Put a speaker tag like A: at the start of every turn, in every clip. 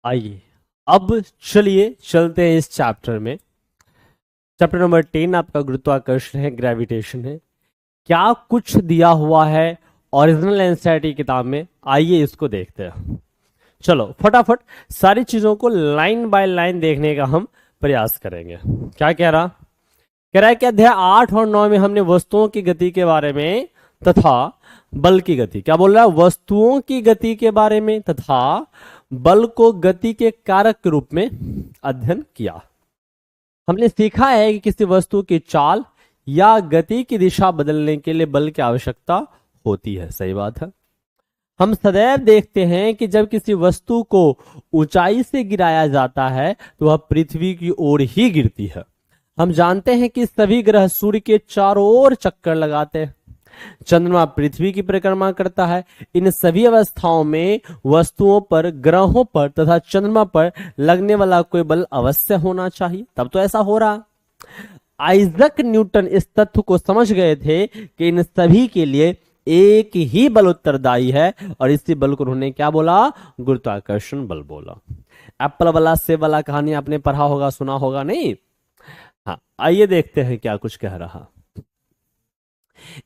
A: आइए अब चलिए चलते हैं इस चैप्टर में। चैप्टर नंबर 10 आपका गुरुत्वाकर्षण है, ग्रेविटेशन है। क्या कुछ दिया हुआ है ओरिजिनल एनसीईआरटी किताब में, आइए इसको देखते हैं। चलो फटाफट सारी चीजों को लाइन बाय लाइन देखने का हम प्रयास करेंगे। क्या कह रहा है कि अध्याय 8 और 9 में हमने वस्तुओं की गति के बारे में तथा बल की गति, क्या बोल रहा है, वस्तुओं की गति के बारे में तथा बल को गति के कारक के रूप में अध्ययन किया। हमने सीखा है कि किसी वस्तु की चाल या गति की दिशा बदलने के लिए बल की आवश्यकता होती है। सही बात है। हम सदैव देखते हैं कि जब किसी वस्तु को ऊंचाई से गिराया जाता है तो वह पृथ्वी की ओर ही गिरती है। हम जानते हैं कि सभी ग्रह सूर्य के चारों ओर चक्कर लगाते हैं, चंद्रमा पृथ्वी की परिक्रमा करता है। इन सभी अवस्थाओं में वस्तुओं पर, ग्रहों पर तथा चंद्रमा पर लगने वाला कोई बल अवश्य होना चाहिए, तब तो ऐसा हो रहा। आइजक न्यूटन इस तथ्य को समझ गए थे कि इन सभी के लिए एक ही बल उत्तरदायी है और इसी बल को उन्होंने क्या बोला, गुरुत्वाकर्षण बल बोला। एप्पल वाला सेब वाला कहानी आपने पढ़ा होगा, सुना होगा, नहीं? हाँ, आइए देखते हैं क्या कुछ कह रहा।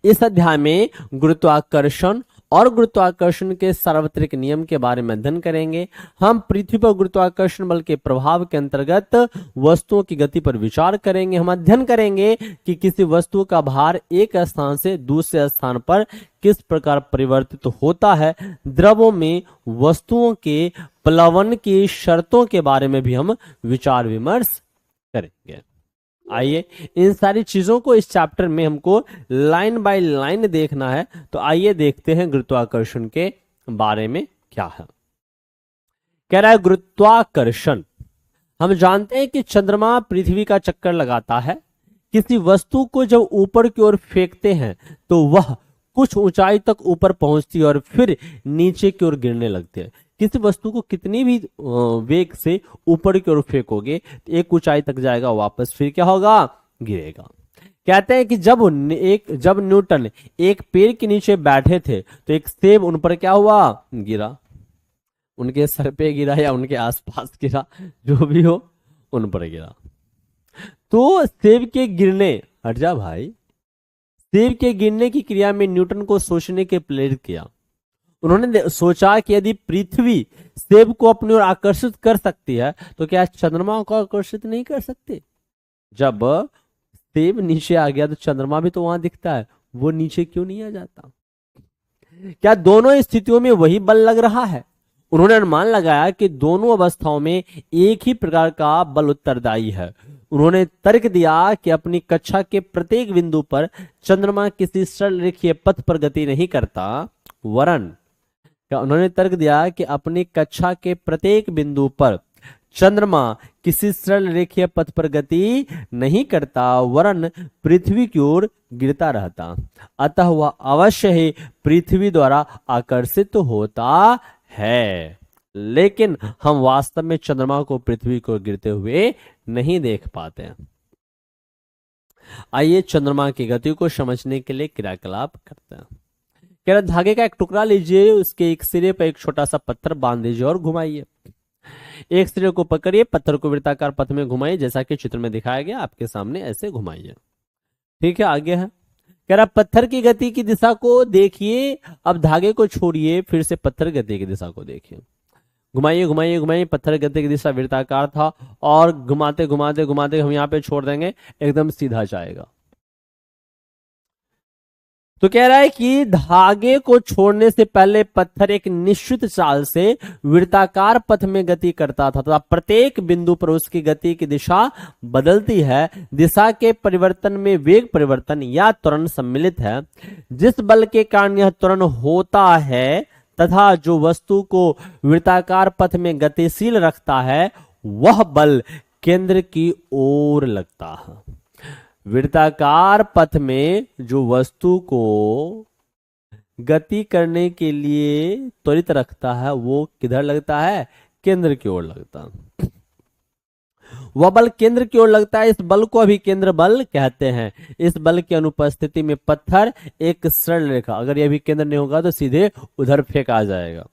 A: इस अध्याय में गुरुत्वाकर्षण और गुरुत्वाकर्षण के सार्वत्रिक नियम के बारे में अध्ययन करेंगे। हम पृथ्वी पर गुरुत्वाकर्षण बल के प्रभाव के अंतर्गत वस्तुओं की गति पर विचार करेंगे। हम अध्ययन करेंगे कि किसी वस्तु का भार एक स्थान से दूसरे स्थान पर किस प्रकार परिवर्तित होता है। द्रवों में वस्तुओं के प्लवन की शर्तों के बारे में भी हम विचार विमर्श करेंगे। आइए इन सारी चीजों को इस चैप्टर में हमको लाइन बाय लाइन देखना है, तो आइए देखते हैं गुरुत्वाकर्षण के बारे में क्या है। कह रहा है गुरुत्वाकर्षण, हम जानते हैं कि चंद्रमा पृथ्वी का चक्कर लगाता है। किसी वस्तु को जब ऊपर की ओर फेंकते हैं तो वह कुछ ऊंचाई तक ऊपर पहुंचती है और फिर नीचे की ओर गिरने लगती है। किसी वस्तु को कितनी भी वेग से ऊपर की ओर फेंकोगे एक ऊंचाई तक जाएगा, वापस फिर क्या होगा, गिरेगा। कहते हैं कि जब न्यूटन एक पेड़ के नीचे बैठे थे तो एक सेब उन पर क्या हुआ, गिरा। उनके सर पे गिरा या उनके आसपास गिरा, जो भी हो उन पर गिरा। तो सेब के गिरने, हट जा भाई, सेब के गिरने की क्रिया में न्यूटन को सोचने के प्रेरित किया। उन्होंने सोचा कि यदि पृथ्वी सेब को अपनी ओर आकर्षित कर सकती है तो क्या चंद्रमा को आकर्षित नहीं कर सकते? जब सेब नीचे आ गया तो चंद्रमा भी तो वहां दिखता है, वो नीचे क्यों नहीं आ जाता? क्या दोनों स्थितियों में वही बल लग रहा है? उन्होंने अनुमान लगाया कि दोनों अवस्थाओं में एक ही प्रकार का बल उत्तरदायी है। उन्होंने तर्क दिया कि अपनी कक्षा के प्रत्येक बिंदु पर चंद्रमा किसी सरल रेखीय पथ पर गति नहीं करता, वरन उन्होंने तर्क दिया कि अपनी कक्षा के प्रत्येक बिंदु पर चंद्रमा किसी सरल रेखीय पथ पर गति नहीं करता, वरन पृथ्वी की ओर गिरता रहता। अतः वह अवश्य ही पृथ्वी द्वारा आकर्षित होता है, लेकिन हम वास्तव में चंद्रमा को पृथ्वी को गिरते हुए नहीं देख पाते हैं। आइए चंद्रमा की गति को समझने के लिए क्रियाकलाप करते हैं। कह रहा धागे का एक टुकड़ा लीजिए, उसके एक सिरे पर एक छोटा सा पत्थर बांध दीजिए और घुमाइए। एक सिरे को पकड़िए, पत्थर को वृत्ताकार पथ में घुमाइए, जैसा कि चित्र में दिखाया गया आपके सामने, ऐसे घुमाइए। ठीक है, आगे है। कह रहा पत्थर की गति की दिशा को देखिए, अब धागे को छोड़िए, फिर से पत्थर गति की दिशा को देखिए। घुमाइए घुमाइए घुमाइए, पत्थर गति की दिशा वृत्ताकार था और घुमाते घुमाते घुमाते हम यहाँ पे छोड़ देंगे, एकदम सीधा जाएगा। तो कह रहा है कि धागे को छोड़ने से पहले पत्थर एक निश्चित चाल से वृत्ताकार पथ में गति करता था तथा प्रत्येक बिंदु पर उसकी गति की दिशा बदलती है। दिशा के परिवर्तन में वेग परिवर्तन या त्वरण सम्मिलित है। जिस बल के कारण यह त्वरण होता है तथा जो वस्तु को वृत्ताकार पथ में गतिशील रखता है, वह बल केंद्र की ओर लगता है। वृत्ताकार पथ में जो वस्तु को गति करने के लिए त्वरित रखता है वो किधर लगता है, केंद्र की ओर लगता है। वह बल केंद्र की ओर लगता है, इस बल को अभी केंद्र बल कहते हैं। इस बल की अनुपस्थिति में पत्थर एक सरल रेखा, अगर यह भी केंद्र नहीं होगा तो सीधे उधर फेंका जाएगा।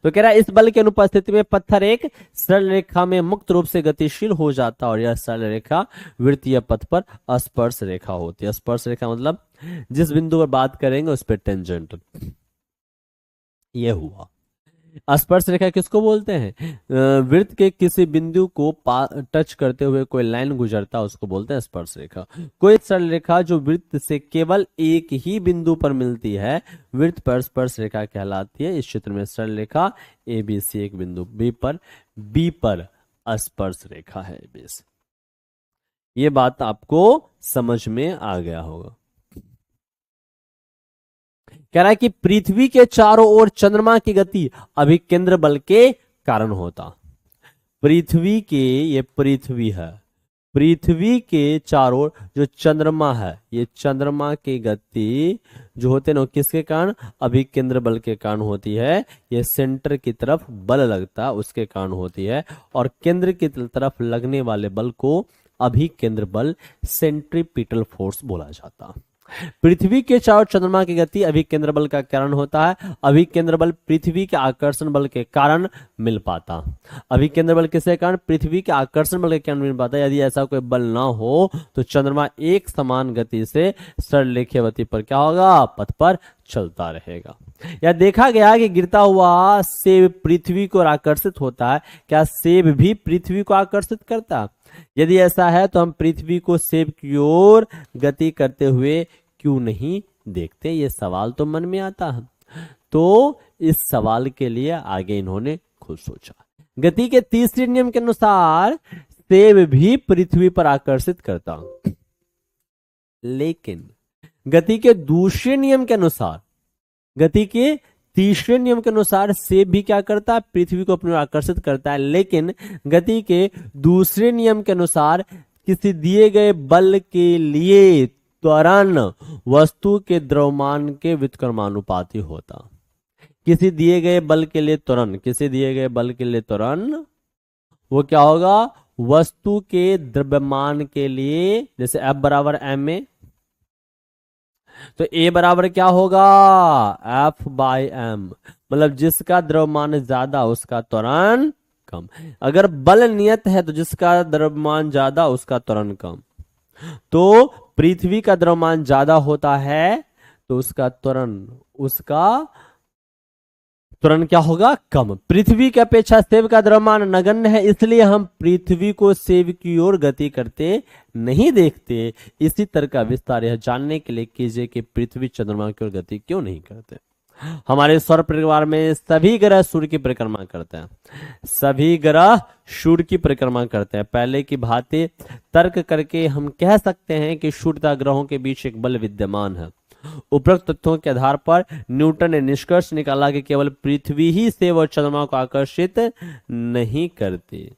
A: तो कह रहा है इस बल की अनुपस्थिति में पत्थर एक सरल रेखा में मुक्त रूप से गतिशील हो जाता और यह सरल रेखा वृत्तीय पथ पर स्पर्श रेखा होती है। स्पर्श रेखा मतलब जिस बिंदु पर बात करेंगे उस पर टेंजेंट। ये हुआ स्पर्श रेखा किसको बोलते हैं? वृत्त के किसी बिंदु को टच करते हुए कोई लाइन गुजरता है उसको बोलते हैं स्पर्श रेखा। कोई सरल रेखा जो वृत्त से केवल एक ही बिंदु पर मिलती है वृत्त पर स्पर्श रेखा कहलाती है। इस चित्र में सरल रेखा ए बी सी एक बिंदु बी पर स्पर्श रेखा है बी से। ये बात आपको समझ में आ गया होगा। कह रहा है कि पृथ्वी के चारों ओर चंद्रमा की गति अभिकेंद्र बल के कारण होता। पृथ्वी के, ये पृथ्वी है, पृथ्वी के चारों ओर जो चंद्रमा है, ये चंद्रमा की गति जो होते हैं ना किसके कारण? अभिकेंद्र बल के कारण होती है। ये सेंटर की तरफ बल लगता है उसके कारण होती है और केंद्र की तरफ लगने वाले बल को अभिकेंद्र बल सेंट्रीपिटल फोर्स बोला जाता। पृथ्वी के चारों चंद्रमा की गति अभिकेंद्र बल का कारण होता है। अभिकेंद्र बल पृथ्वी के आकर्षण बल के कारण मिल पाता। अभिकेंद्र बल किसके कारण? पृथ्वी के आकर्षण बल के कारण मिल पाता। यदि ऐसा कोई बल ना हो तो चंद्रमा एक समान गति से सरल रेखावती पर क्या होगा? पथ पर चलता रहेगा। यह देखा गया कि गिरता हुआ सेब पृथ्वी को आकर्षित होता है। क्या सेब भी पृथ्वी को आकर्षित करता है? यदि ऐसा है तो हम पृथ्वी को सेब की ओर गति करते हुए क्यों नहीं देखते? ये सवाल तो मन में आता है। तो इस सवाल के लिए आगे इन्होंने खुद सोचा। गति के तीसरे नियम के अनुसार सेब भी पृथ्वी पर आकर्षित करता, लेकिन गति के दूसरे नियम के अनुसार, गति के तीसरे नियम के अनुसार सेब भी क्या करता है? पृथ्वी को अपनी ओर आकर्षित करता है। लेकिन गति के दूसरे नियम के अनुसार किसी दिए गए बल के लिए त्वरण वस्तु के द्रव्यमान के व्युत्क्रमानुपाती होता। किसी दिए गए बल के लिए त्वरण, किसी दिए गए बल के लिए त्वरण वो क्या होगा? वस्तु के द्रव्यमान के लिए, जैसे F बराबर m ए, तो A बराबर क्या होगा? F बाई m, मतलब जिसका द्रव्यमान ज्यादा उसका त्वरण कम। अगर बल नियत है तो जिसका द्रव्यमान ज्यादा उसका त्वरण कम। तो पृथ्वी का द्रव्यमान ज्यादा होता है तो उसका त्वरण क्या होगा? कम। पृथ्वी की अपेक्षा सेब का द्रव्यमान नगण्य है, इसलिए हम पृथ्वी को सेब की ओर गति करते नहीं देखते। इसी तरह का विस्तार यह जानने के लिए कीजिए कि पृथ्वी चंद्रमा की ओर गति क्यों नहीं करते। हमारे सौर परिवार में सभी ग्रह सूर्य की परिक्रमा करते हैं, सभी ग्रह सूर्य की परिक्रमा करते हैं। पहले की भांति तर्क करके हम कह सकते हैं कि सूर्य तथा ग्रहों के बीच एक बल विद्यमान है। उपरोक्त तथ्यों के आधार पर न्यूटन ने निष्कर्ष निकाला कि केवल पृथ्वी ही सेब और चंद्रमा को आकर्षित नहीं करती,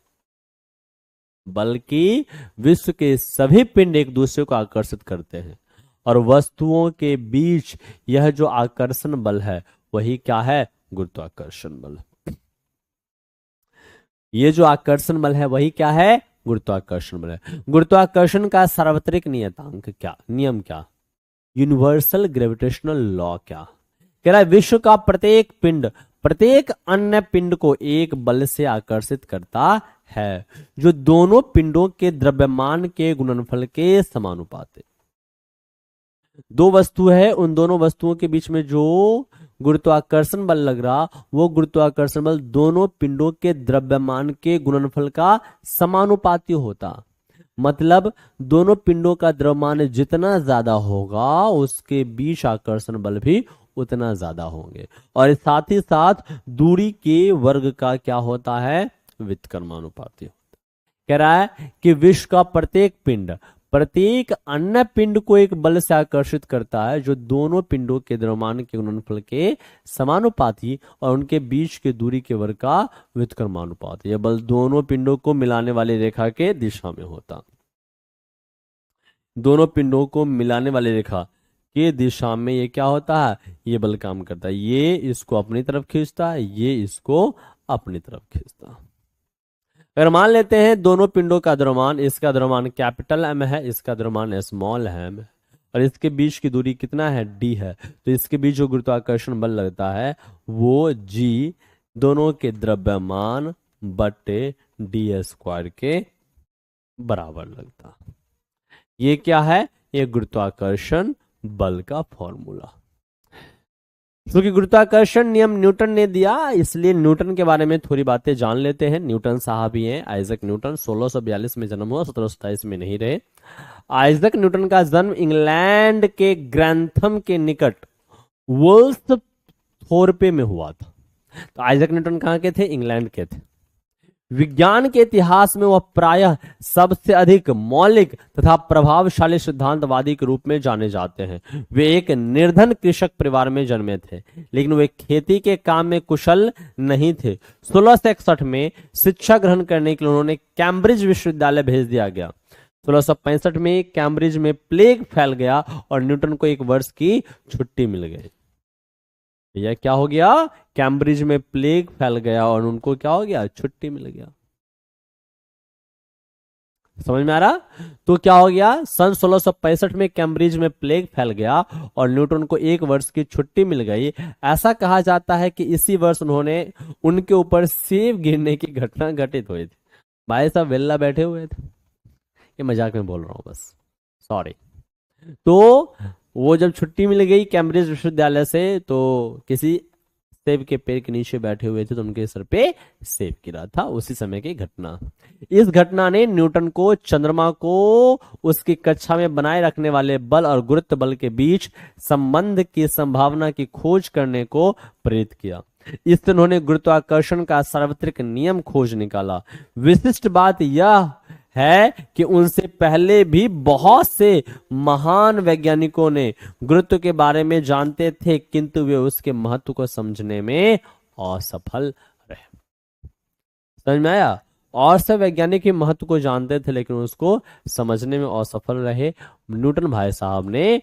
A: बल्कि विश्व के सभी पिंड एक दूसरे को आकर्षित करते हैं और वस्तुओं के बीच यह जो आकर्षण बल है वही क्या है? गुरुत्वाकर्षण बल। ये जो आकर्षण बल है वही क्या है? गुरुत्वाकर्षण बल है। गुरुत्वाकर्षण का सार्वत्रिक नियतांक क्या, नियम क्या? यूनिवर्सल ग्रेविटेशनल लॉ क्या? कह रहा है विश्व का प्रत्येक पिंड प्रत्येक अन्य पिंड को एक बल से आकर्षित करता है जो दोनों पिंडों के द्रव्यमान के गुणनफल के समानुपाती। दो वस्तु है, उन दोनों वस्तुओं के बीच में जो गुरुत्वाकर्षण बल लग रहा वो गुरुत्वाकर्षण बल दोनों पिंडों के द्रव्यमान के गुणनफल का समानुपाती होता। मतलब दोनों पिंडों का द्रव्यमान जितना ज्यादा होगा उसके बीच आकर्षण बल भी उतना ज्यादा होंगे और साथ ही साथ दूरी के वर्ग का क्या होता है? व्युत्क्रमानुपाती होता है। कह रहा है कि विश्व का प्रत्येक पिंड प्रत्येक अन्य पिंड को एक बल से आकर्षित करता है जो दोनों पिंडों के द्रव्यमान के गुणनफल के समानुपाती और उनके बीच के दूरी के वर्ग का व्युत्क्रमानुपाती। यह बल दोनों पिंडों को मिलाने वाली रेखा के दिशा में होता। दोनों पिंडों को मिलाने वाली रेखा के दिशा में ये क्या होता है? ये बल काम करता है। ये इसको अपनी तरफ खींचता है, ये इसको अपनी तरफ खींचता है। अगर मान लेते हैं दोनों पिंडों का द्रव्यमान, इसका द्रव्यमान कैपिटल M है, इसका द्रव्यमान स्मॉल m है और इसके बीच की दूरी कितना है? d है। तो इसके बीच जो गुरुत्वाकर्षण बल लगता है वो G दोनों के द्रव्यमान बटे डी स्क्वायर के बराबर लगता। ये क्या है? ये गुरुत्वाकर्षण बल का फॉर्मूला। क्योंकि गुरुत्वाकर्षण नियम न्यूटन ने दिया, इसलिए न्यूटन के बारे में थोड़ी बातें जान लेते हैं। न्यूटन साहब ही हैं, आइजक न्यूटन। 1642 में जन्म हुआ, 1727 में नहीं रहे। आइजक न्यूटन का जन्म इंग्लैंड के ग्रैंथम के निकट वुल्सथोर्पे में हुआ था। तो आइजक न्यूटन कहाँ के थे? इंग्लैंड के थे। विज्ञान के इतिहास में वह प्रायः सबसे अधिक मौलिक तथा प्रभावशाली सिद्धांतवादी के रूप में जाने जाते हैं। वे एक निर्धन कृषक परिवार में जन्मे थे, लेकिन वे खेती के काम में कुशल नहीं थे। 1661 में शिक्षा ग्रहण करने के लिए उन्होंने कैम्ब्रिज विश्वविद्यालय भेज दिया गया। 1665 में कैम्ब्रिज में प्लेग फैल गया और न्यूटन को 1 वर्ष की छुट्टी मिल गई। यह क्या हो गया? कैम्ब्रिज में प्लेग फैल गया और उनको क्या हो गया? छुट्टी मिल गया। समझ में आ रहा? तो क्या हो गया? सन 1665 में कैम्ब्रिज में प्लेग फैल गया और न्यूटन को 1 वर्ष की छुट्टी मिल गई। ऐसा कहा जाता है कि इसी वर्ष उन्होंने उनके ऊपर सेब गिरने की घटना घटित हुई थी। भाई साहब वेल्ला बैठे हुए थे, ये मजाक में बोल रहा हूं बस, सॉरी। तो वो जब छुट्टी मिल गई कैम्ब्रिज विश्वविद्यालय से, तो किसी सेब के पेड़ के नीचे बैठे हुए थे तो उनके सर पे सेब गिरा था। उसी समय की घटना। इस घटना ने न्यूटन को चंद्रमा को उसकी कक्षा में बनाए रखने वाले बल और गुरुत्व बल के बीच संबंध की संभावना की खोज करने को प्रेरित किया। इससे उन्होंने गुरुत्वाकर्षण का सार्वत्रिक नियम खोज निकाला। विशिष्ट बात यह है कि उनसे पहले भी बहुत से महान वैज्ञानिकों ने गुरुत्व के बारे में जानते थे, किंतु वे उसके महत्व को समझने में असफल रहे। समझ में आया? और सब वैज्ञानिक महत्व को जानते थे लेकिन उसको समझने में असफल रहे। न्यूटन भाई साहब ने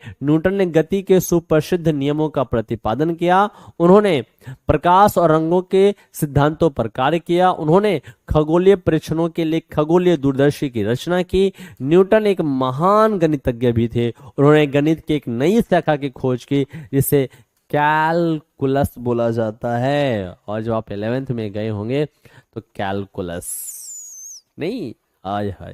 A: गति के सुप्रसिद्ध नियमों का प्रतिपादन किया। उन्होंने प्रकाश और रंगों के सिद्धांतों पर कार्य किया। उन्होंने खगोलीय परीक्षणों के लिए खगोलीय दूरदर्शी की रचना की। न्यूटन एक महान गणितज्ञ भी थे। उन्होंने गणित की एक नई शाखा की खोज की जिसे कैलकुलस बोला जाता है। और जब आप 11th में गए होंगे तो कैलकुलस नहीं, आय हाय।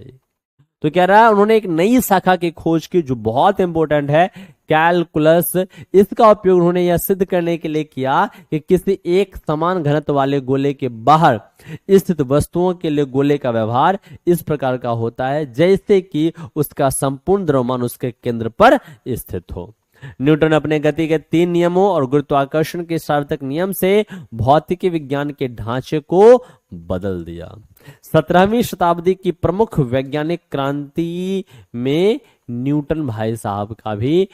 A: तो कह रहा है उन्होंने एक नई शाखा की खोज की जो बहुत इंपॉर्टेंट है, कैलकुलस। इसका उपयोग उन्होंने यह सिद्ध करने के लिए किया कि किसी एक समान घनत्व वाले गोले के बाहर स्थित वस्तुओं के लिए गोले का व्यवहार इस प्रकार का होता है जैसे कि उसका संपूर्ण द्रव्यमान उसके केंद्र पर स्थित हो। न्यूटन अपने गति के 3 नियमों और गुरुत्वाकर्षण के सार्थक नियम से भौतिकी विज्ञान के ढांचे को बदल दिया। 17वीं शताब्दी की प्रमुख वैज्ञानिक क्रांति में न्यूटन भाई साहब का भी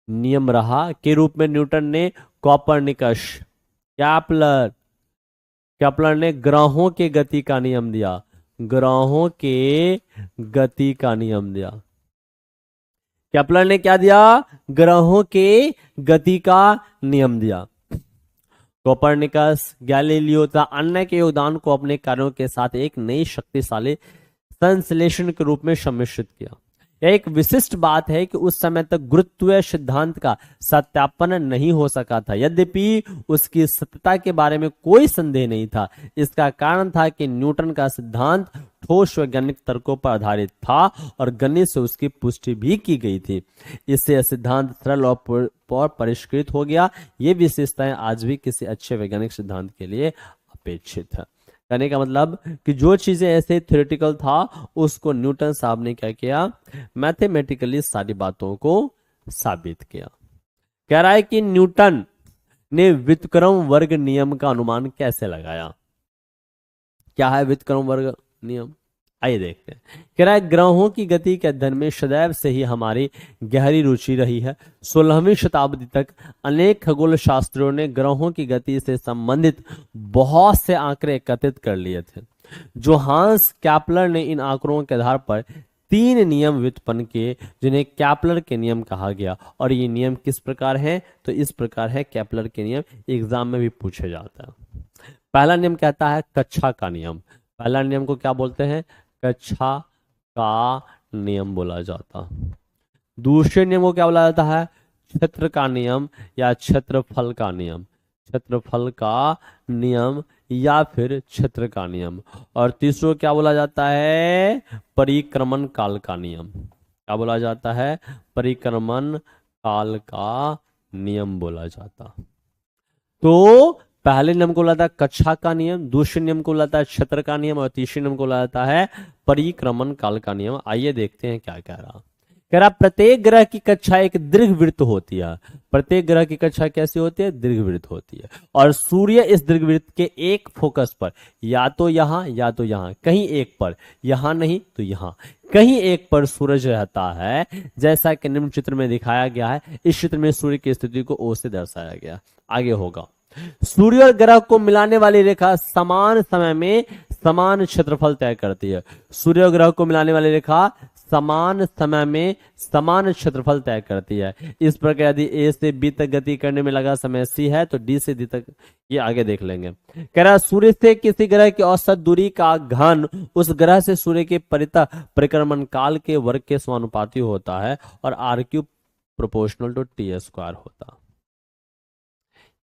A: नियम रहा के रूप में न्यूटन ने कोपरनिकस, कैप्लर ने ग्रहों के गति का नियम दिया। ग्रहों के गति का नियम दिया। केपलर ने क्या दिया? ग्रहों के गति का नियम दिया। कोपरनिकस, गैलीलियो तथा अन्य के योगदान को अपने कार्यों के साथ एक नई शक्तिशाली संश्लेषण के रूप में सम्मिश्रित किया। यह एक विशिष्ट बात है कि उस समय तक गुरुत्वीय सिद्धांत का सत्यापन नहीं हो सका था, यद्यपि उसकी सत्यता के बारे में कोई संदेह नहीं था। इसका कारण था कि न्यूटन का सिद्धांत ठोस वैज्ञानिक तर्कों पर आधारित था और गणित से उसकी पुष्टि भी की गई थी। इससे यह सिद्धांत सरल और परिष्कृत हो गया। ये विशेषताएं आज भी किसी अच्छे वैज्ञानिक सिद्धांत के लिए अपेक्षित है। कहने का मतलब कि जो चीजें ऐसे थ्योरेटिकल था उसको न्यूटन साहब ने क्या किया? मैथमेटिकली सारी बातों को साबित किया। कह रहा है कि न्यूटन ने व्युत्क्रम वर्ग नियम का अनुमान कैसे लगाया? क्या है व्युत्क्रम वर्ग नियम? आइए देखते हैं। कह रहा है ग्रहों की गति के अध्ययन में सदैव से ही हमारी गहरी रुचि रही है। 16वीं शताब्दी तक अनेक खगोल शास्त्रियों ने ग्रहों की गति से संबंधित बहुत से आंकड़े एकत्रित कर लिए थे। जोहान्स कैप्लर ने इन आंकड़ों के आधार पर 3 नियम व्युत्पन्न किए जिन्हें कैप्लर के नियम कहा गया। और ये नियम किस प्रकार हैं? तो इस प्रकार है कैप्लर के नियम, एग्जाम में भी पूछे जाता है। पहला नियम कहता है कक्षा का नियम। पहला नियम को क्या बोलते हैं? कक्षा का नियम बोला जाता। दूसरे नियम को क्या बोला जाता है? क्षेत्र का नियम या क्षेत्रफल का नियम। क्षेत्रफल का नियम या फिर क्षेत्र का नियम। और तीसरा क्या बोला जाता है? परिक्रमण काल का नियम। क्या बोला जाता है? परिक्रमण काल का नियम बोला जाता। तो पहले नियम को बोला था कक्षा का नियम, दूसरे नियम को बोला था क्षेत्र का नियम, और तीसरे नियम को बोला जाता है परिक्रमण काल का नियम। आइए देखते हैं क्या कह रहा। कह रहा प्रत्येक ग्रह की कक्षा एक दीर्घवृत्त होती है। प्रत्येक ग्रह की कक्षा कैसी होती है? दीर्घवृत्त होती है। और सूर्य इस दीर्घवृत्त के एक फोकस पर, या तो यहां या तो यहां, कहीं एक पर, यहां नहीं तो यहां, कहीं एक पर सूरज रहता है, जैसा कि निम्न चित्र में दिखाया गया है। इस चित्र में सूर्य की स्थिति को ओ से दर्शाया गया। आगे होगा, सूर्य और ग्रह को मिलाने वाली रेखा समान समय में समान क्षेत्रफल तय करती है। सूर्य और ग्रह को मिलाने वाली रेखा समान समय में समान क्षेत्रफल तय करती है। इस प्रकार यदि ए से बी तक गति करने में लगा समय सी है तो डी से डी तक, ये आगे देख लेंगे। कह रहा सूर्य से किसी ग्रह की औसत दूरी का घन उस ग्रह से सूर्य के परिक्रमण काल के वर्ग के समानुपाती होता है, और R cube proportional to T square होता।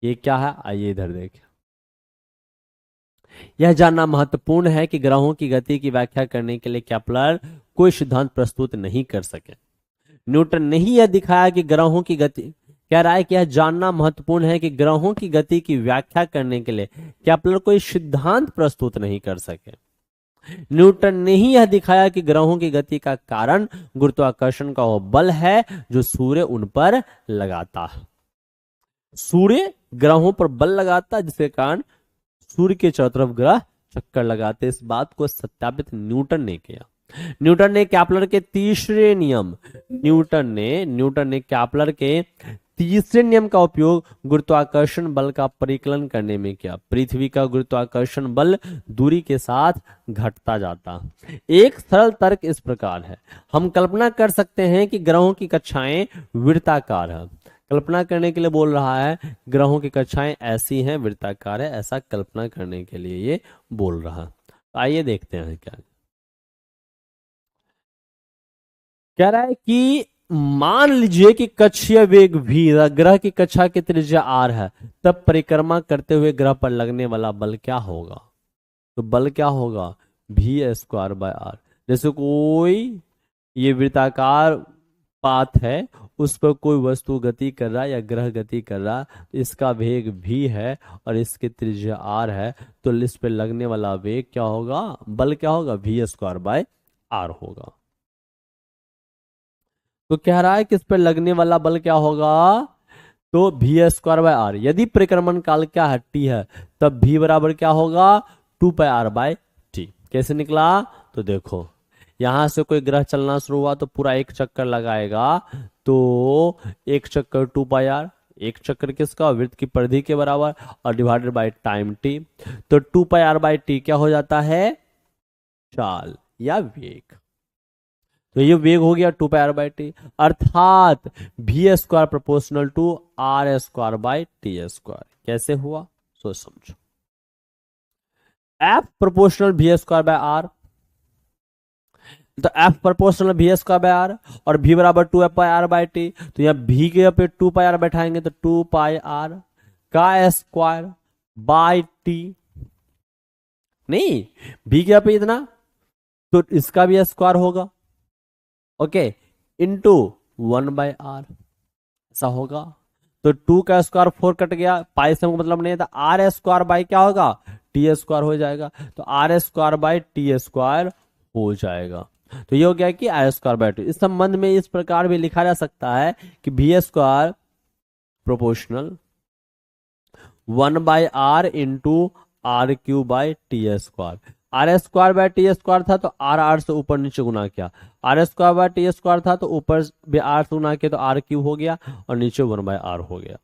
A: ये क्या है? आइए इधर देखें। यह जानना महत्वपूर्ण है कि ग्रहों की गति की व्याख्या करने के लिए केपलर कोई सिद्धांत प्रस्तुत नहीं कर सके। न्यूटन ने ही यह दिखाया कि ग्रहों की गति, कह रहा है कि यह जानना महत्वपूर्ण है कि ग्रहों की गति की व्याख्या करने के लिए केपलर कोई सिद्धांत प्रस्तुत नहीं कर सके। न्यूटन ने ही यह दिखाया कि ग्रहों की गति का कारण गुरुत्वाकर्षण का वो बल है जो सूर्य उन पर लगाता है। सूर्य ग्रहों पर बल लगाता है जिसके कारण सूर्य के चारों तरफ ग्रह चक्कर लगाते। इस बात को सत्यापित न्यूटन ने किया। न्यूटन ने केपलर के तीसरे नियम, न्यूटन ने केपलर के तीसरे नियम का उपयोग गुरुत्वाकर्षण बल का परिकलन करने में किया। पृथ्वी का गुरुत्वाकर्षण बल दूरी के साथ घटता जाता। एक सरल तर्क इस प्रकार है, हम कल्पना कर सकते हैं कि ग्रहों की कक्षाएं वृत्ताकार है। कल्पना करने के लिए बोल रहा है, ग्रहों की कक्षाएं ऐसी हैं, वृत्ताकार है, ऐसा कल्पना करने के लिए ये बोल रहा। तो आइए देखते हैं क्या कह रहा है कि मान लीजिए कि कक्षीय वेग भी ग्रह की कक्षा की त्रिज्या आर है, तब परिक्रमा करते हुए ग्रह पर लगने वाला बल क्या होगा? तो बल क्या होगा? भी स्क्वायर बाय आर। जैसे कोई ये वृत्ताकार पाथ है, उस पर कोई वस्तु गति कर रहा है या ग्रह गति कर रहा है, तो इसका वेग भी है और इसकी त्रिज्या आर है, तो इस पर लगने वाला वेग क्या होगा? बल क्या होगा? भी स्क्वायर बाय आर होगा। तो कह रहा है कि इस पर लगने वाला बल क्या होगा? तो भी स्क्वायर बाय आर। यदि परिक्रमण काल क्या है? टी है, तब भी बराबर क्या होगा? 2 पाई आर बाय टी। कैसे निकला? तो देखो, यहां से कोई ग्रह चलना शुरू हुआ तो पूरा एक चक्कर लगाएगा, तो एक चक्कर 2 पाई आर, एक चक्कर किसका? वृत्त की परिधि के बराबर, और डिवाइडेड बाय टाइम टी। तो 2 पाई आर बाय टी क्या हो जाता है? चाल या वेग। तो ये वेग हो गया 2 पाई आर बाय टी, अर्थात V square proportional to R square by T square. कैसे हुआ? सोच समझो। F proportional V square by R, तो F proportional V square by R, और भी बराबर 2 पाई आर बाय टी। तो यहां भी के पे 2 पाई आर बैठाएंगे तो 2 पाई आर का स्क्वायर बाय टी, नहीं भी के पे इतना, तो इसका भी स्क्वायर होगा, ओके, इनटू 1 बाय आर, ऐसा होगा। तो 2 का स्क्वायर 4 कट गया, पाई से मतलब नहीं था, आर स्क्वायर बाय क्या होगा? टी स्क्वायर हो जाएगा। तो R square by T square हो जाएगा। तो ये हो गया कि आर स्क्वायर बाय 2। इस संबंध में इस प्रकार भी लिखा जा सकता है कि V square proportional 1 by R into R cube by T square. R square by T square था तो आर आर से ऊपर नीचे गुना किया, R square by T square था तो ऊपर भी आर से गुना किया तो आर क्यू हो गया, और नीचे 1 बाय आर हो गया।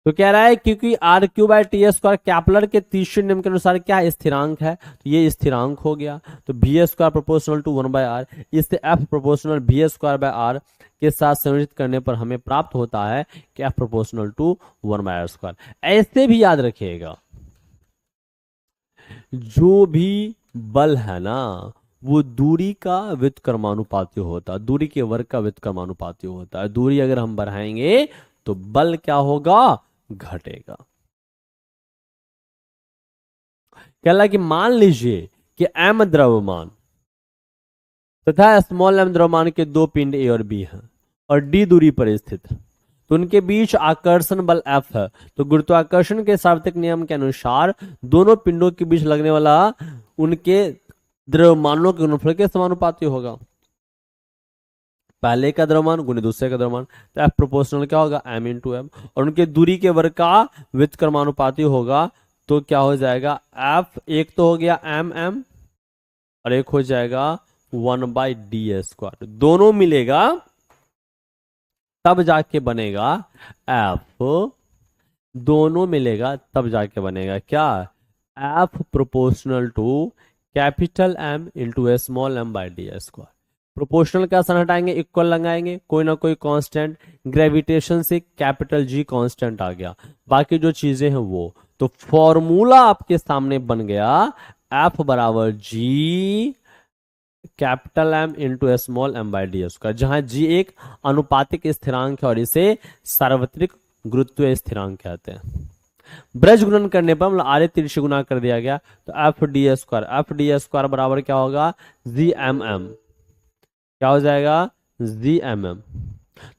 A: तो कह रहा है क्योंकि R cube by T square Kepler के तीसरे नियम के अनुसार क्या स्थिरांक है, तो ये स्थिरांक हो गया। तो V square proportional to 1 by R, इससे F proportional V square by R के साथ संयोजित करने पर हमें प्राप्त होता है कि F proportional to 1 by R square. ऐसे भी याद रखिएगा, जो भी बल है ना वो दूरी का व्युत्क्रमानुपाती होता है, दूरी के वर्ग का व्युत्क्रमानुपाती होता है। दूरी अगर हम बढ़ाएंगे तो बल क्या होगा? घटेगा। कह रहा कि मान लीजिए कि m द्रव्यमान तथा स्मॉल m द्रव्यमान के दो पिंड A और B हैं और d दूरी पर स्थित है, तो उनके बीच आकर्षण बल F है। तो गुरुत्वाकर्षण के सार्वत्रिक नियम के अनुसार दोनों पिंडों के बीच लगने वाला उनके द्रव्यमानों के गुणनफल के समानुपाती होगा। पहले का द्रव्यमान गुने दूसरे का द्रव्यमान, तो F प्रोपोर्शनल क्या होगा m इंटू एम, और उनके दूरी के वर्ग का व्युत्क्रमानुपाती होगा। तो क्या हो जाएगा F, एक तो हो गया m और एक हो जाएगा 1/d²। दोनों मिलेगा तब जाके बनेगा F, दोनों मिलेगा तब जाके बनेगा क्या, F proportional to capital M into small m/d²। Proportional का साइन हटाएंगे, इक्वल लगाएंगे, कोई ना कोई कांस्टेंट, ग्रेविटेशन से कैपिटल G कांस्टेंट आ गया, बाकी जो चीजें हैं वो। तो फॉर्मूला आपके सामने बन गया F बराबर G capital M into small m/d², जहां G एक अनुपातिक स्थिरांक है और इसे सार्वत्रिक गुरुत्वीय स्थिरांक कहते हैं। ब्रज गुणन करने पर मतलब आरे तीर से गुना कर दिया गया, तो F d² बराबर क्या होगा Gmm, क्या हो जाएगा Gmm।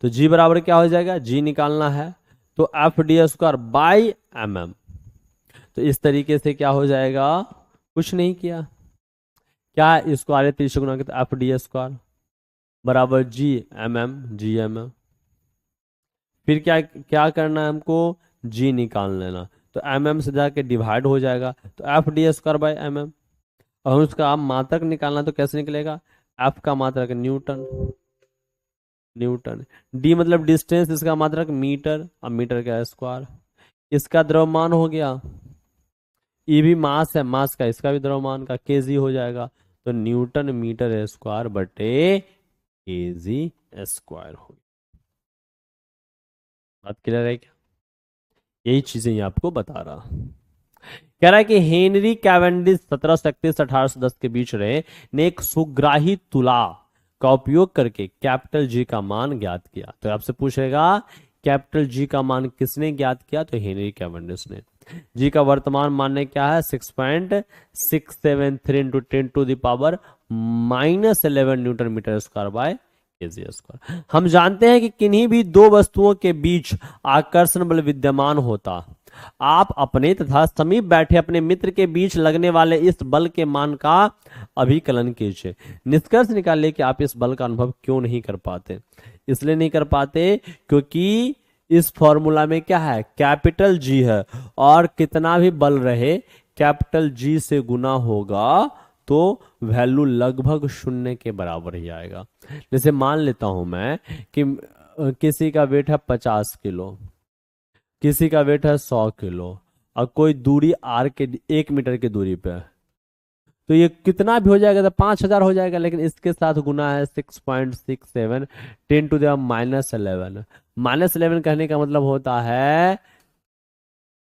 A: तो G बराबर क्या हो जाएगा, G निकालना है तो F d²/mm। तो इस तरीके से क्या हो जाएगा, कुछ नहीं किया, क्या इसको आरे तीर से गुना किया, तो F d² बराबर Gmm। फिर क्या क्या करना है हमको, G निकाल लेना, तो mm से जाके डिवाइड हो जाएगा, तो F d²/mm। और उसका मात्रक निकालना, तो कैसे निकलेगा, F का मात्रक न्यूटन, D मतलब डिस्टेंस, इसका मात्रक मीटर, अब मीटर का स्क्वायर, इसका द्रव्यमान हो गया, E भी मास है, मास का इसका भी द्रव्यमान का kg हो जाएगा, तो न्यूटन मीटर स्क्वायर बटे kg² हो गया। बात क्लियर है क्या, यही चीजें ये आपको बता रहा। कह रहा है कि हेनरी कैवेंडिश 1731-1810 के बीच रहे ने एक सुग्राही तुला का उपयोग करके कैपिटल G का मान ज्ञात किया। तो आपसे पूछेगा कैपिटल G का मान किसने ज्ञात किया, तो हेनरी कैवेंडिश ने। G का वर्तमान मान क्या है 6.673 into 10⁻⁻11 newton metre square by kg²। हम जानते हैं कि किन्हीं भी दो वस्तुओं के बीच आकर्षण बल विद्यमान होता, आप अपने तथा समीप बैठे अपने मित्र के बीच लगने वाले इस बल के मान का अभिकलन कीजिए। निष्कर्ष निकालिए कि आप इस बल का अनुभव क्यों नहीं कर पाते। इसलिए नहीं कर पाते क्योंकि इस फॉर्मूला में क्या है, कैपिटल G है, और कितना भी बल रहे कैपिटल G से गुना होगा तो वैल्यू लगभग 0 के बराबर ही आएगा। जैसे मान लेता हूं मैं कि किसी का वेट है 50 किलो, किसी का वेट है 100 किलो, और कोई दूरी r के 1 मीटर की दूरी पे है, तो ये कितना भी हो जाएगा, तो 5000 हो जाएगा, लेकिन इसके साथ गुना है 6.67 10⁻11। -11 कहने का मतलब होता है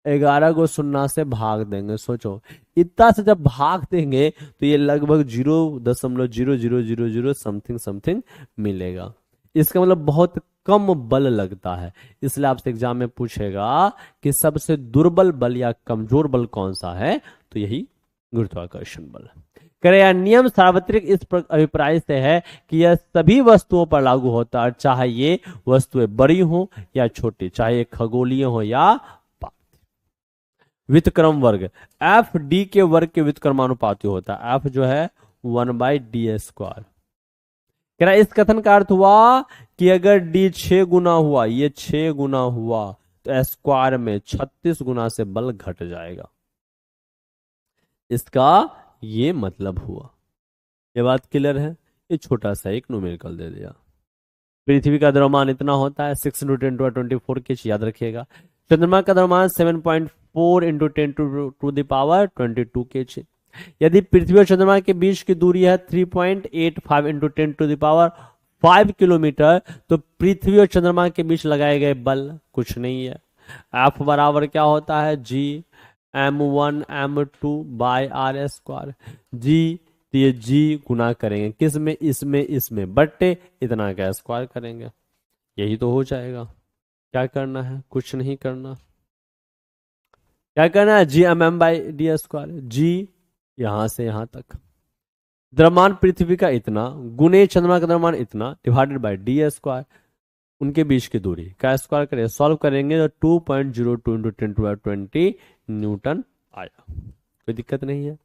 A: 11 को 0 से भाग देंगे। सोचो इतना से जब भाग देंगे तो ये लगभग 0.0000 समथिंग समथिंग मिलेगा। इसका मतलब बहुत कम बल लगता है। इसलिए आपसे एग्जाम में पूछेगा कि सबसे दुर्बल बल या कमजोर बल कौन सा है, तो यही गुरुत्वाकर्षण बल। करे यह नियम सार्वत्रिक इस अभिप्राय से है कि यह सभी वस्तुओं पर लागू होता है, चाहे ये वस्तुएं बड़ी हो या छोटी, चाहे खगोलीय हो या व्युत्क्रम वर्ग। एफ डी के वर्ग के व्युत्क्रमानुपाती होता है। एफ जो है 1/d²। कह रहा इस कथन का अर्थ हुआ कि अगर डी 6 गुना हुआ, ये 6 गुना हुआ, तो स्क्वायर में 36 गुना से बल घट जाएगा। इसका ये मतलब हुआ। ये बात क्लियर है। ये छोटा सा एक न्यूमेरिकल दे दिया। पृथ्वी का द्रव्यमान इतना होता है 6 × 10⁻24 के, याद रखिएगा। चंद्रमा का द्रव्यमान 7.4 × 10⁻22 के। यदि पृथ्वी और चंद्रमा के बीच की दूरी है 3.85 × 10⁵ किलोमीटर, तो पृथ्वी और चंद्रमा के बीच लगाए गए बल कुछ नहीं है। F बराबर क्या होता है, G m1 m2/r²। G तो ये G गुना करेंगे किस में, इसमें बट्टे इतना का स्क्वायर करेंगे, यही तो हो जाएगा। क्या करना है, कुछ नहीं करना। क्या करना है, G M M by d square, G यहां से यहां तक, द्रव्यमान पृथ्वी का इतना गुने चंद्रमा का द्रव्यमान इतना डिवाइडेड बाय डी स्क्वायर, उनके बीच की दूरी का स्क्वायर करें, सॉल्व करेंगे तो 2.02 इंटू 10⁻20 न्यूटन आया। कोई दिक्कत नहीं है।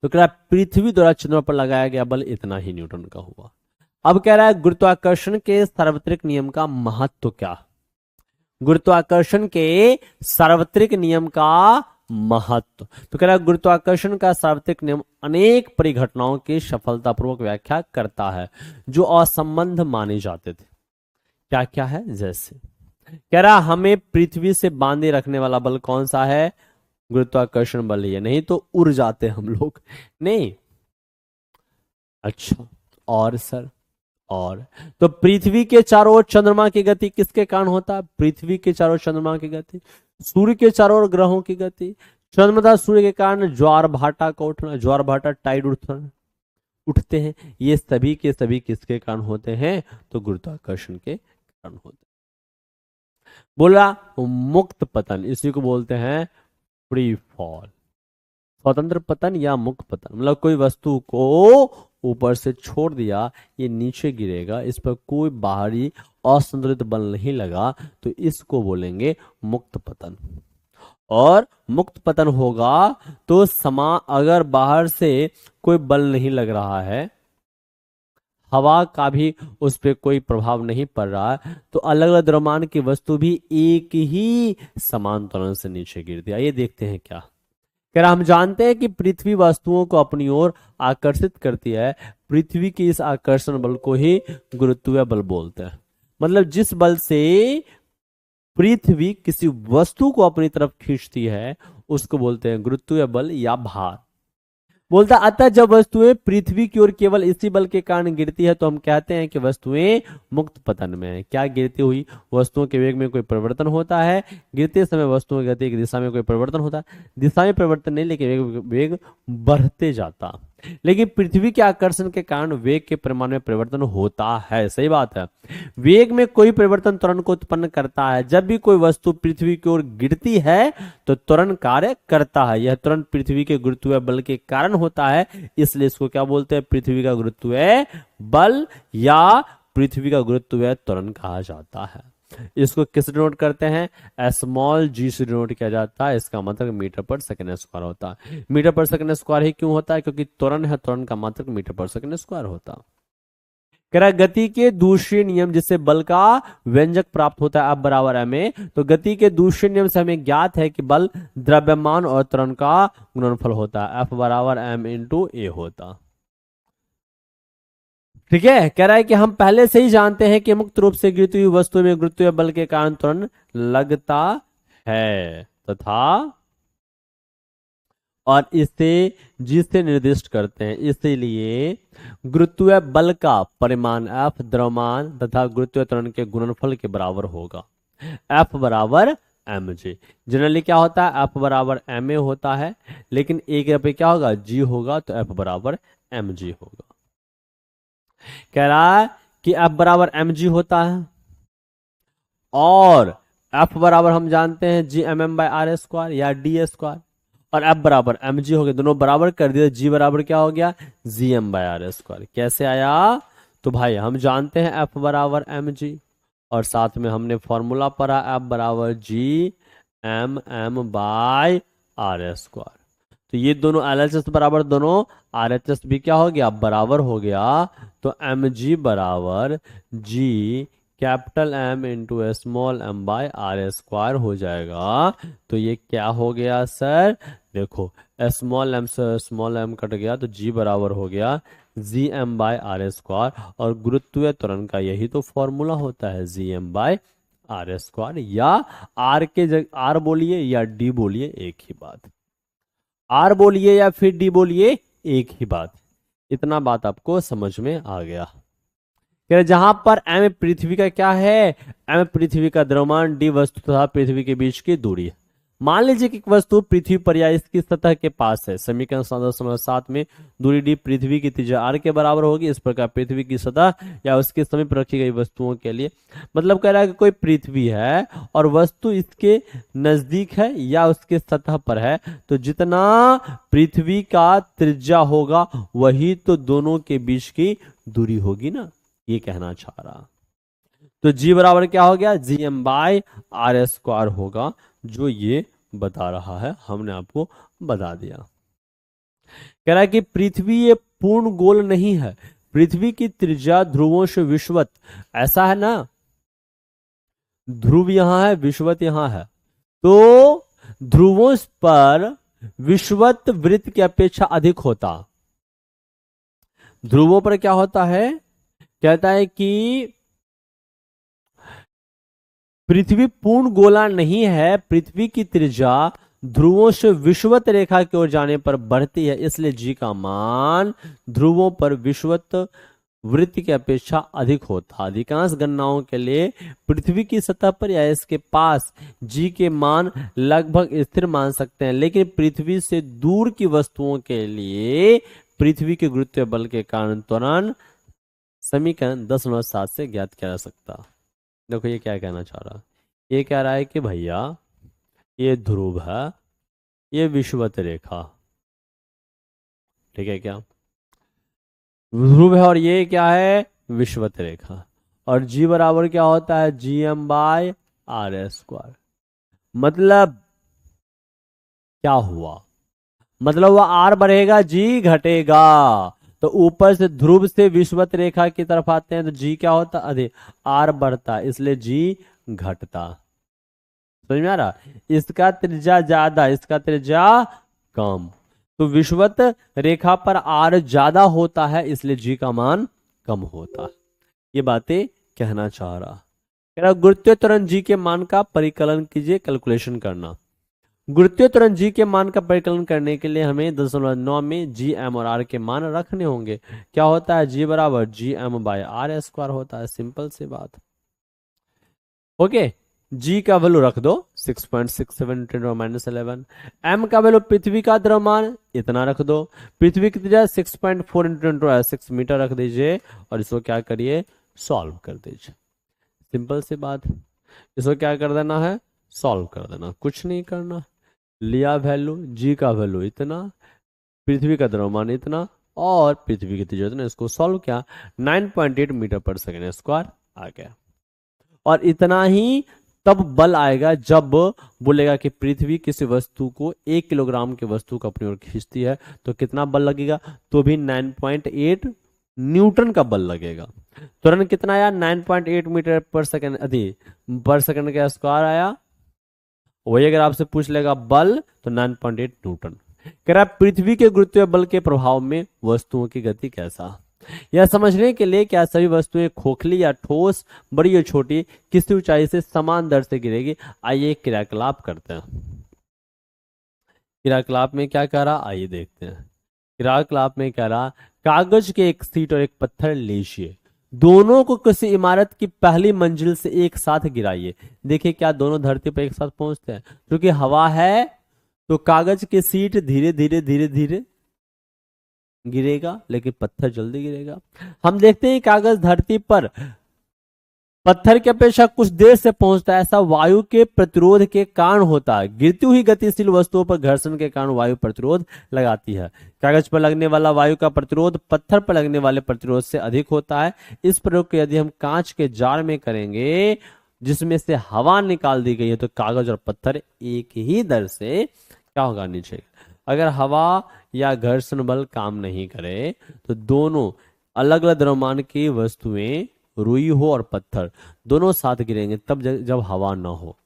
A: तो कह रहा है पृथ्वी द्वारा चंद्रमा पर लगाया गया बल इतना ही न्यूटन का हुआ। अब कह रहा है गुरुत्वाकर्षण के सार्वत्रिक नियम का महत्व क्या, गुरुत्वाकर्षण के सार्वत्रिक नियम का महत्व। तो कह रहा है गुरुत्वाकर्षण का सार्वत्रिक नियम अनेक परिघटनाओं की सफलतापूर्वक व्याख्या करता है जो असंबद्ध माने जाते थे। क्या क्या है, जैसे कह रहा हमें पृथ्वी से बांधे रखने वाला बल कौन सा है, गुरुत्वाकर्षण बल ही है, नहीं तो उड़ जाते हम लोग नहीं। अच्छा और सर, और तो पृथ्वी के चारों ओर चंद्रमा की गति किसके कारण होता है, पृथ्वी के चारों ओर चंद्रमा की गति, सूर्य के चारों ओर ग्रहों की गति, चंद्रमा सूर्य के कारण ज्वार भाटा का उठना, ज्वार भाटा टाइड उठते हैं, ये सभी के सभी किसके कारण होते हैं, तो गुरुत्वाकर्षण के कारण होते हैं। बोला मुक्त पतन, इसी को बोलते हैं फ्री फॉल, स्वतंत्र पतन या मुक्त पतन, मतलब कोई वस्तु को ऊपर से छोड़ दिया, ये नीचे गिरेगा, इस पर कोई बाहरी असंतुलित बल नहीं लगा, तो इसको बोलेंगे मुक्त पतन। और मुक्त पतन होगा तो अगर बाहर से कोई बल नहीं लग रहा है, हवा का भी उस पर कोई प्रभाव नहीं पड़ रहा है, तो अलग अलग द्रव्यमान की वस्तु भी एक ही समान त्वरण से नीचे गिरती है। ये देखते हैं क्या कह रहा, हम जानते हैं कि पृथ्वी वस्तुओं को अपनी ओर आकर्षित करती है, पृथ्वी के इस आकर्षण बल को ही गुरुत्वीय बल बोलते हैं। मतलब जिस बल से पृथ्वी किसी वस्तु को अपनी तरफ खींचती है उसको बोलते हैं गुरुत्वीय बल या भार। बोलता अतः जब वस्तुएं पृथ्वी की ओर केवल इसी बल के कारण गिरती है तो हम कहते हैं कि वस्तुएं मुक्त पतन में है। क्या गिरती हुई वस्तुओं के वेग में कोई परिवर्तन होता है, गिरते समय वस्तुओं की गति की दिशा में कोई परिवर्तन होता है, दिशा में परिवर्तन नहीं लेकिन वेग बढ़ते जाता, लेकिन पृथ्वी के आकर्षण के कारण वेग के परिमाण में परिवर्तन होता है। सही बात है, वेग में कोई परिवर्तन त्वरण को उत्पन्न करता है। जब भी कोई वस्तु पृथ्वी की ओर गिरती है तो त्वरण कार्य करता है, यह त्वरण पृथ्वी के गुरुत्वीय बल के कारण होता है, इसलिए इसको क्या बोलते हैं, पृथ्वी का गुरुत्वीय बल या पृथ्वी का गुरुत्वीय त्वरण कहा जाता है। इसको किस डिनोट करते हैं, स्मॉल जी से डिनोट किया जाता है, इसका मतलब मीटर पर सेकंड स्क्वायर होता है। मीटर पर सेकंड स्क्वायर ही क्यों होता है, क्योंकि त्वरण है, त्वरण का मात्रक मीटर पर सेकंड स्क्वायर होता। कह रहा गति के दूसरे नियम जिससे बल का व्यंजक प्राप्त होता है F बराबर ma, तो गति के दूसरे नियम से हमें ज्ञात है कि बल द्रव्यमान और त्वरण का गुणनफल होता है, F बराबर m इंटू a होता। ठीक है, कह रहा है कि हम पहले से ही जानते हैं कि मुक्त रूप से गिरती हुई वस्तु में गुरुत्वीय बल के कारण त्वरण लगता है तथा और इसे जिससे निर्दिष्ट करते हैं, इसीलिए गुरुत्वीय बल का परिमाण F द्रव्यमान तथा गुरुत्वीय त्वरण के गुणनफल के बराबर होगा, F बराबर mg। जनरली क्या होता है, F बराबर ma होता है, लेकिन एक पे क्या होगा, g होगा, तो F बराबर mg होगा। कह रहा है कि F बराबर mg होता है और F बराबर हम जानते हैं G M M by R square या डी स्क्वायर, और F बराबर mg हो गया, दोनों बराबर कर दिया, g बराबर क्या हो गया, G M by R square. कैसे आया, तो भाई हम जानते हैं F बराबर mg और साथ में हमने फॉर्मूला पढ़ा F बराबर G M M by R square. तो ये दोनों LHS बराबर दोनों RHS भी क्या हो गया, बराबर हो गया, तो mg बराबर g capital M into small m by R square हो जाएगा। तो ये क्या हो गया सर, देखो स्मॉल m से स्मॉल m कट गया तो g बराबर हो गया G M by R square, और गुरुत्वीय त्वरण का यही तो फॉर्मूला होता है G M by R square, या r के जगह r बोलिए या d बोलिए एक ही बात, r बोलिए या फिर d बोलिए एक ही बात। इतना बात आपको समझ में आ गया। जहां पर m पृथ्वी का क्या है, m पृथ्वी का द्रव्यमान, d वस्तु तथा पृथ्वी के बीच की दूरी है। मान लीजिए कि एक वस्तु पृथ्वी पर या इसकी सतह के पास है। समीकरण 7 में दूरी डी पृथ्वी की त्रिज्या r के बराबर होगी। इस प्रकार पृथ्वी की सतह या उसके समीप रखी गई वस्तुओं के लिए, मतलब कह रहा है कि कोई पृथ्वी है और वस्तु इसके नजदीक है या उसके सतह पर है, तो जितना पृथ्वी का त्रिज्या होगा वही तो दोनों के बीच की दूरी होगी ना, ये कहना चाह रहा। तो g बराबर क्या हो गया, gm/r² होगा, जो ये बता रहा है, हमने आपको बता दिया। कह रहा है कि पृथ्वी ये पूर्ण गोल नहीं है, पृथ्वी की त्रिज्या ध्रुवों से विषुवत, ऐसा है ना, ध्रुव यहां है, विषुवत यहां है, तो ध्रुवों पर विषुवत वृत्त की अपेक्षा अधिक होता। ध्रुवों पर क्या होता है, कहता है कि पृथ्वी पूर्ण गोला नहीं है, पृथ्वी की त्रिज्या ध्रुवों से विषुवत रेखा की ओर जाने पर बढ़ती है, इसलिए जी का मान ध्रुवों पर विषुवत वृत्त की अपेक्षा अधिक होता। अधिकांश गणनाओं के लिए पृथ्वी की सतह पर या इसके पास जी के मान लगभग स्थिर मान सकते हैं, लेकिन पृथ्वी से दूर की वस्तुओं के लिए पृथ्वी के गुरुत्वीय बल के कारण त्वरण समीकरण 10.7 से ज्ञात किया जा सकता। देखो ये क्या कहना चाह रहा, ये कह रहा है कि भैया ये ध्रुव है, ये विषुवत रेखा, ठीक है क्या, ध्रुव है और ये क्या है, विषुवत रेखा, और g बराबर क्या होता है, gm/r²। मतलब क्या हुआ, मतलब वह r बढ़ेगा g घटेगा, तो ऊपर से ध्रुव से विषुवत रेखा की तरफ आते हैं तो g क्या होता, अधिक, r बढ़ता, इसलिए g घटता। समझ में आ रहा, इसका त्रिज्या ज्यादा, इसका त्रिज्या कम, तो विषुवत रेखा पर r ज्यादा होता है, इसलिए g का मान कम होता है। ये बातें कहना चाह रहा। गुरुत्वीय त्वरण g के मान का परिकलन कीजिए, कैलकुलेशन करना। गुरुत्वीय त्वरण g के मान का परिकलन करने के लिए हमें 10.9 में g, m और r के मान रखने होंगे। क्या होता है, g बराबर gm/r² होता है, सिंपल सी बात। ओके, g का वैल्यू रख दो 6.67 × 10⁻11, m का वैल्यू पृथ्वी का द्रव्यमान इतना रख दो, पृथ्वी की त्रिज्या 6.4 × 6 मीटर रख दीजिए, और इसको क्या करिए, सॉल्व कर दीजिए। सिंपल सी बात, इसको क्या कर देना है, सॉल्व कर देना, कुछ नहीं करना। लिया वैल्यू, g का वैल्यू इतना, पृथ्वी का द्रव्यमान इतना, और पृथ्वी की त्रिज्या इतना, इसको सॉल्व किया 9.8 मीटर पर सेकेंड स्क्वायर आ गया। और इतना ही तब बल आएगा जब बोलेगा कि पृथ्वी किसी वस्तु को 1 किलोग्राम की वस्तु को अपनी ओर खींचती है, तो कितना बल लगेगा, तो भी 9.8 न्यूटन का बल लगेगा। त्वरण कितना आया, 9.8 मीटर पर सेकेंड, पर सेकेंड का स्क्वायर आया। वही अगर आपसे पूछ लेगा बल, तो 9.8 न्यूटन। कह रहा पृथ्वी के गुरुत्वीय बल के प्रभाव में वस्तुओं की गति कैसा, यह समझने के लिए क्या सभी वस्तुएं खोखली या ठोस, बड़ी या छोटी, किसी ऊंचाई से समान दर से गिरेगी। आइए क्रियाकलाप करते हैं। क्रियाकलाप में क्या कह रहा, आइए देखते हैं। क्रियाकलाप में कह रहा, कागज के एक सीट और एक पत्थर लीजिए, दोनों को किसी इमारत की पहली मंजिल से एक साथ गिराइए। देखिए क्या दोनों धरती पर एक साथ पहुंचते हैं, क्योंकि हवा है तो कागज की सीट धीरे धीरे धीरे धीरे गिरेगा, लेकिन पत्थर जल्दी गिरेगा। हम देखते हैं कागज धरती पर पत्थर की अपेक्षा कुछ देर से पहुंचता है, ऐसा वायु के प्रतिरोध के कारण होता है। गिरती हुई गतिशील वस्तुओं पर घर्षण के कारण वायु प्रतिरोध लगाती है। कागज पर लगने वाला वायु का प्रतिरोध पत्थर पर लगने वाले प्रतिरोध से अधिक होता है। इस प्रयोग को यदि हम कांच के जार में करेंगे जिसमें से हवा निकाल दी गई है, तो कागज और पत्थर एक ही दर से क्या होगा, नीचे। अगर हवा या घर्षण बल काम नहीं करे तो दोनों अलग अलग द्रव्यमान की वस्तुएं, रुई हो और पत्थर, दोनों साथ गिरेंगे तब जब हवा ना हो।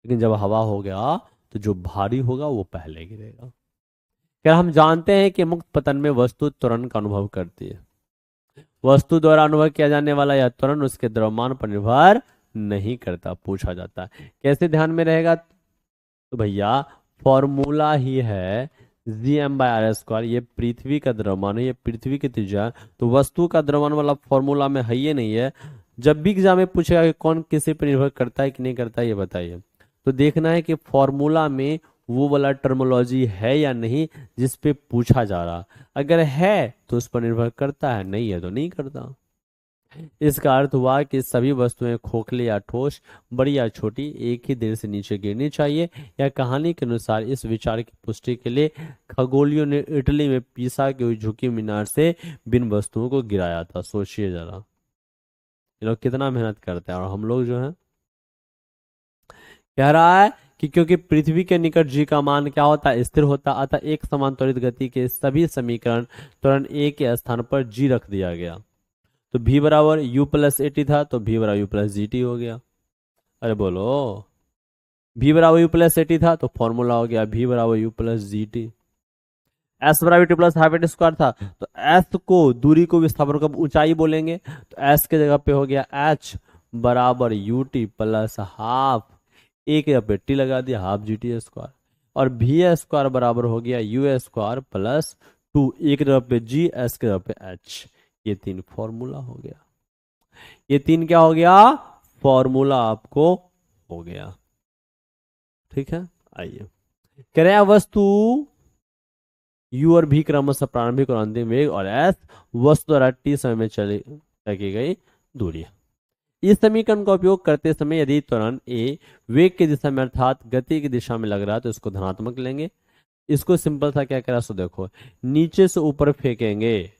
A: लेकिन जब हवा हो गया तो जो भारी होगा वो पहले गिरेगा। क्या हम जानते हैं कि मुक्त पतन में वस्तु त्वरण का अनुभव करती है। वस्तु द्वारा अनुभव किया जाने वाला यह त्वरण उसके द्रव्यमान पर निर्भर नहीं करता। पूछा जाता है कैसे, ध्यान में रहेगा, तो भैया फॉर्मूला ही है gm/r²। ये पृथ्वी का द्रव्यमान है, ये पृथ्वी की त्रिज्या, तो वस्तु का द्रव्यमान वाला फॉर्मूला में है ये नहीं है। जब भी एग्जाम में पूछेगा कि कौन किसी पर निर्भर करता है कि नहीं करता है, ये बताइए, तो देखना है कि फॉर्मूला में वो वाला टर्मोलॉजी है या नहीं जिस पे पूछा जा रहा। अगर है तो उस पर निर्भर करता है, नहीं है तो नहीं करता। इसका अर्थ हुआ कि सभी वस्तुएं खोखले या ठोस, बड़ी या छोटी, एक ही देर से नीचे गिरनी चाहिए। या कहानी के अनुसार इस विचार की पुष्टि के लिए खगोलियों ने इटली में पीसा की हुई झुकी मीनार से बिन वस्तुओं को गिराया था। सोचिए जरा, ये लोग कितना मेहनत करते हैं, और हम लोग जो है कह रहा है कि क्योंकि पृथ्वी के निकट जी का मान क्या होता है, स्थिर होता, अतः एक समान त्वरित गति के सभी समीकरण त्वरण ए के स्थान पर जी रख दिया गया। तो v बराबर u प्लस ए टी था, तो v बराबर u प्लस जी टी हो गया। अरे बोलो, v बराबर u प्लस ए टी था तो फॉर्मूला हो गया v बराबर u plus g t. S बराबर t plus half at square था, तो एस को, दूरी को विस्थापन को ऊंचाई बोलेंगे, तो एस के जगह पे हो गया एच बराबर यू टी प्लस हाफ, ए के जगह पे टी लगा दिया, हाफ जी टी स्क्वायर। और भी स्क्वायर बराबर हो गया यू स्क्वायर प्लस टू, ए के जगह पे जी, एस के जगह पे एच। ये तीन फॉर्मूला हो गया। ये तीन क्या हो गया, फॉर्मूला आपको हो गया। ठीक है, आइए कह रहे हैं वस्तु u और v क्रमशः प्रारंभिक और अंतिम वेग और s वस्तु द्वारा t समय में चली की गई दूरी। इस समीकरण का उपयोग करते समय यदि त्वरण a वेग की दिशा में अर्थात गति की दिशा में लग रहा है तो इसको धनात्मक लेंगे। इसको सिंपल सा क्या करा, सो देखो नीचे से ऊपर फेंकेंगे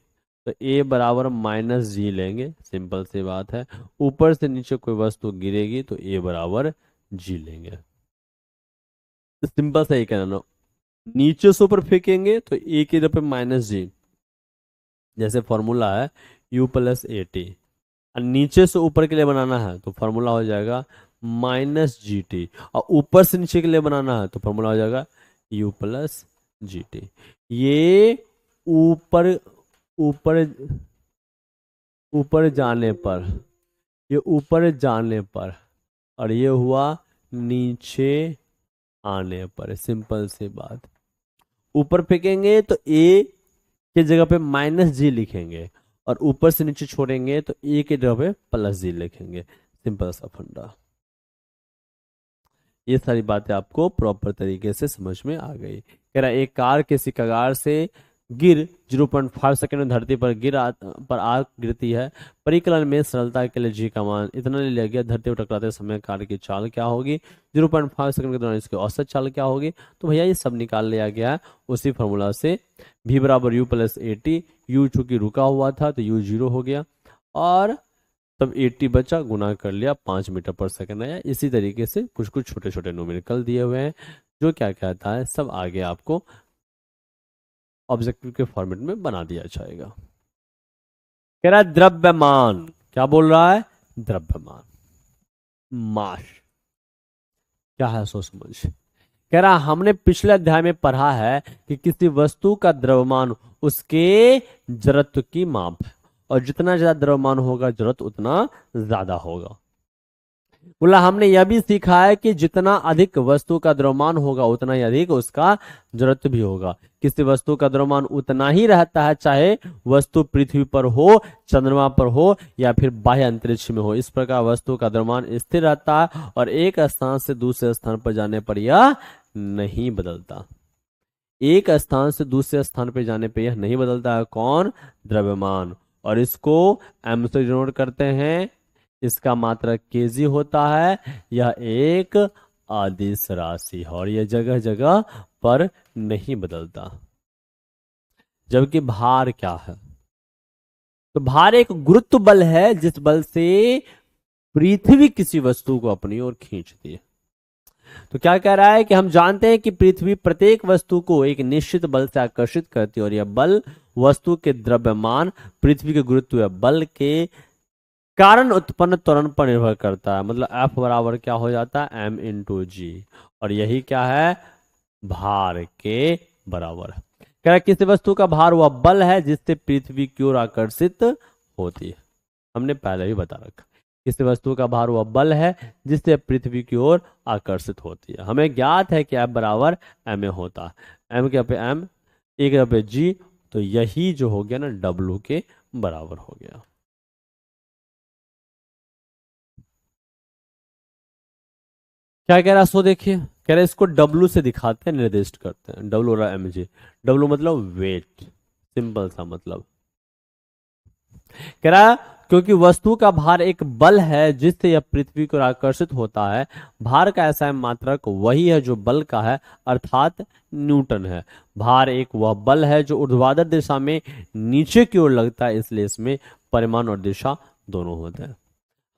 A: तो a बराबर माइनस जी लेंगे, सिंपल सी बात है। ऊपर से नीचे कोई वस्तु गिरेगी तो a बराबर जी लेंगे। सिंपल सा ही कहना, नीचे से ऊपर फेंकेंगे तो ए की जगह पे माइनस जी, जैसे फॉर्मूला है u प्लस ए टी, और नीचे से ऊपर के लिए बनाना है तो फॉर्मूला हो जाएगा माइनस जी टी, और ऊपर से नीचे के लिए बनाना है तो फॉर्मूला हो जाएगा u प्लस जी टी। ये ऊपर ऊपर ऊपर जाने पर, ये ऊपर जाने पर, और ये हुआ नीचे आने पर। सिंपल सी बात, ऊपर फेंकेंगे तो ए के जगह पे माइनस जी लिखेंगे, और ऊपर से नीचे छोड़ेंगे तो ए के जगह पे प्लस जी लिखेंगे। सिंपल सा फंडा। ये सारी बातें आपको प्रॉपर तरीके से समझ में आ गई। कह रहा एक कार किसी कगार से गिर 0.5 सेकंड में धरती पर पर आग गिरती है। परिकलन में सरलता के लिए जी का मान इतना ले लिया गया, धरती पर टकराते समय कार की चाल क्या होगी, 0.5 सेकंड के दौरान इसकी औसत चाल क्या होगी। तो भैया ये सब निकाल लिया गया है उसी फॉर्मूला से। v बराबर you plus A T, you चूंकि रुका हुआ था तो यू 0 हो गया, और तब 80 बचा, गुना कर लिया, 5 मीटर पर सेकंड आया। इसी तरीके से कुछ कुछ छोटे छोटे न्यूमेरिकल दिए हुए हैं, जो क्या कहता है सब आगे आपको ऑब्जेक्टिव के फॉर्मेट में बना दिया जाएगा। कह रहा है द्रव्यमान, क्या बोल रहा है, द्रव्यमान, मास क्या है सो समझ। कह रहा हमने पिछले अध्याय में पढ़ा है कि किसी वस्तु का द्रव्यमान उसके जड़त्व की माप है, और जितना ज्यादा द्रव्यमान होगा जड़त्व उतना ज्यादा होगा। बोला हमने यह भी सीखा है कि जितना अधिक वस्तु का द्रव्यमान होगा उतना ही अधिक उसका जड़त्व भी होगा। किसी वस्तु का द्रव्यमान उतना ही रहता है चाहे वस्तु पृथ्वी पर हो, चंद्रमा पर हो, या फिर बाह्य अंतरिक्ष में हो। इस प्रकार वस्तु का द्रव्यमान स्थिर रहता है और एक स्थान से दूसरे स्थान पर जाने पर यह नहीं बदलता। एक स्थान से दूसरे स्थान पर जाने पर यह नहीं बदलता है। कौन, द्रव्यमान। और इसको एम से डिनोट करते हैं, इसका मात्रक केजी होता है। यह एक अदिश राशि है और यह जगह जगह पर नहीं बदलता। जबकि भार क्या है, तो भार एक गुरुत्व बल है जिस बल से पृथ्वी किसी वस्तु को अपनी ओर खींचती है। तो क्या कह रहा है कि हम जानते हैं कि पृथ्वी प्रत्येक वस्तु को एक निश्चित बल से आकर्षित करती है, और यह बल वस्तु के द्रव्यमान पृथ्वी के गुरुत्व बल के कारण उत्पन्न त्वरण पर निर्भर करता है। मतलब F बराबर क्या हो जाता है, m इंटू जी, और यही क्या है, भार के बराबर है। कह रहा किसी वस्तु का भार वह बल है जिससे पृथ्वी की ओर आकर्षित होती है। हमने पहले ही बता रखा, किसी वस्तु का भार वह बल है जिससे पृथ्वी की ओर आकर्षित होती है। हमें ज्ञात है कि F बराबर ma होता है। m के पे m, ए के पे g, तो यही जो हो गया ना W के बराबर हो गया। क्या कह रहा है, सो देखिए, कह रहा है इसको डब्लू से दिखाते हैं, निर्दिष्ट करते हैं। डब्लू और एम जी। डब्लू मतलब वेट, सिंपल सा मतलब। कह रहा है क्योंकि वस्तु का भार एक बल है जिससे यह पृथ्वी को आकर्षित होता है। भार का ऐसा मात्रक वही है जो बल का है, अर्थात न्यूटन है। भार एक वह बल है जो ऊर्ध्वाधर दिशा में नीचे की ओर लगता है, इसलिए इसमें परिमाण और दिशा दोनों होते हैं।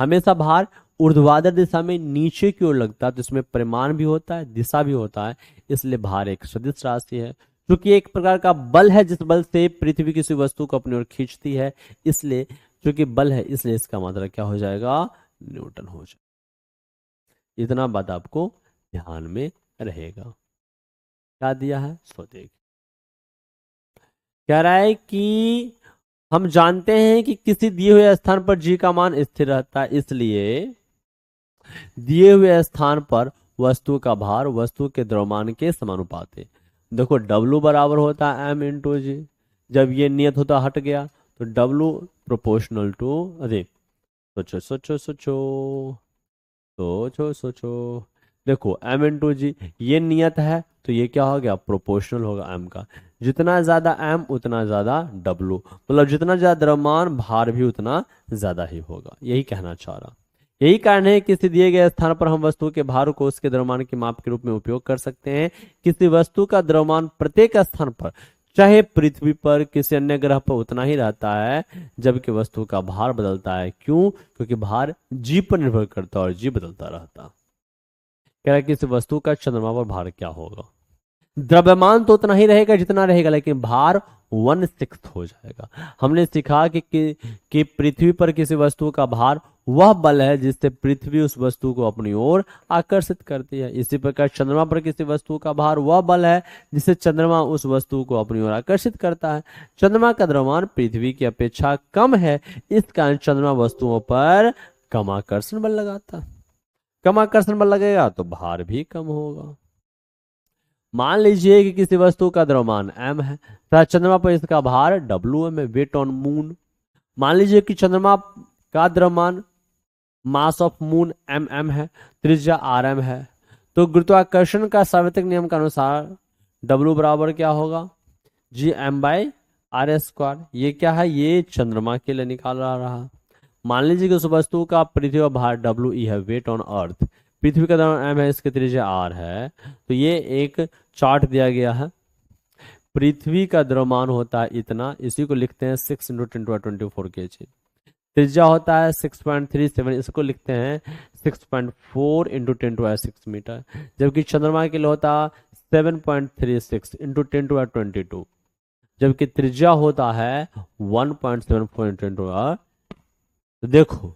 A: हमेशा भार ऊर्ध्वाधर दिशा में नीचे की ओर लगता है, तो इसमें परिमाण भी होता है, दिशा भी होता है, इसलिए भार एक सदिश राशि है। क्योंकि एक प्रकार का बल है जिस बल से पृथ्वी किसी वस्तु को अपनी ओर खींचती है, इसलिए क्योंकि बल है इसलिए इसका मात्रा क्या हो जाएगा, न्यूटन हो जाएगा। इतना बात आपको ध्यान में रहेगा। क्या दिया है सो देख, कह रहा है कि हम जानते हैं कि किसी दिए हुए स्थान पर जी का मान स्थिर रहता है, इसलिए दिए हुए स्थान पर वस्तु का भार वस्तु के द्रव्यमान के समानुपाती है। देखो डब्लू बराबर होता है एम इंटू जी। जब ये नियत होता हट गया तो डब्लू प्रोपोर्शनल टू, अरे सोचो सोचो सोचो सोचो सोचो, देखो एम इंटू जी, ये नियत है तो ये क्या हो गया, प्रोपोर्शनल होगा एम का। जितना ज्यादा एम उतना ज्यादा डब्लू, मतलब जितना ज्यादा द्रव्यमान भार भी उतना ज्यादा ही होगा, यही कहना चाह रहा। यही कारण है कि किसी दिए गए स्थान पर हम वस्तु के भार को उसके द्रव्यमान के माप के रूप में उपयोग कर सकते हैं। किसी वस्तु का द्रव्यमान प्रत्येक स्थान पर, चाहे पृथ्वी पर किसी अन्य ग्रह पर, उतना ही रहता है, जबकि वस्तु का भार बदलता है। क्यों? क्योंकि भार जी पर निर्भर करता है और जी बदलता रहता। कह रहा है कि इस वस्तु का चंद्रमा पर भार क्या होगा। द्रव्यमान तो उतना ही रहेगा जितना रहेगा, लेकिन भार 1/6 हो जाएगा। हमने सीखा कि पृथ्वी पर किसी वस्तु का भार वह बल है जिससे पृथ्वी उस वस्तु को अपनी ओर आकर्षित करती है। इसी प्रकार चंद्रमा पर किसी वस्तु का भार वह बल है जिससे चंद्रमा उस वस्तु को अपनी ओर आकर्षित करता है। चंद्रमा का द्रव्यमान पृथ्वी की अपेक्षा कम है, इस कारण चंद्रमा वस्तुओं पर कम आकर्षण बल लगाता है। कम आकर्षण बल लगेगा तो भार भी कम होगा। मान लीजिए कि किसी वस्तु का द्रव्यमान m है तथा चंद्रमा पर इसका भार W है, वेट ऑन मून। मान लीजिए कि चंद्रमा का द्रव्यमान मास ऑफ मून mm है, त्रिज्या rm है, तो गुरुत्वाकर्षण का सार्वत्रिक नियम के अनुसार W बराबर क्या होगा, जी m बाई आर स्क्वायर। ये क्या है, ये चंद्रमा के लिए निकाला रहा। मान लीजिए कि उस वस्तु का पृथ्वी पर भार WE है, वेट ऑन अर्थ। पृथ्वी का द्रव्यमान m है, इसकी त्रिज्या r है। तो ये एक चार्ट दिया गया है। पृथ्वी का द्रव्यमान होता है इतना, इसी को लिखते हैं 6 इंटू 10⁻24 kg। त्रिज्या होता है 6.37, इसको लिखते हैं 6.4 इंटू 10⁻6 मीटर। जबकि चंद्रमा के लिए होता 7.36 इंटू 10⁻22, जबकि त्रिज्या होता है 1.74 इंटू 10⁻। तो देखो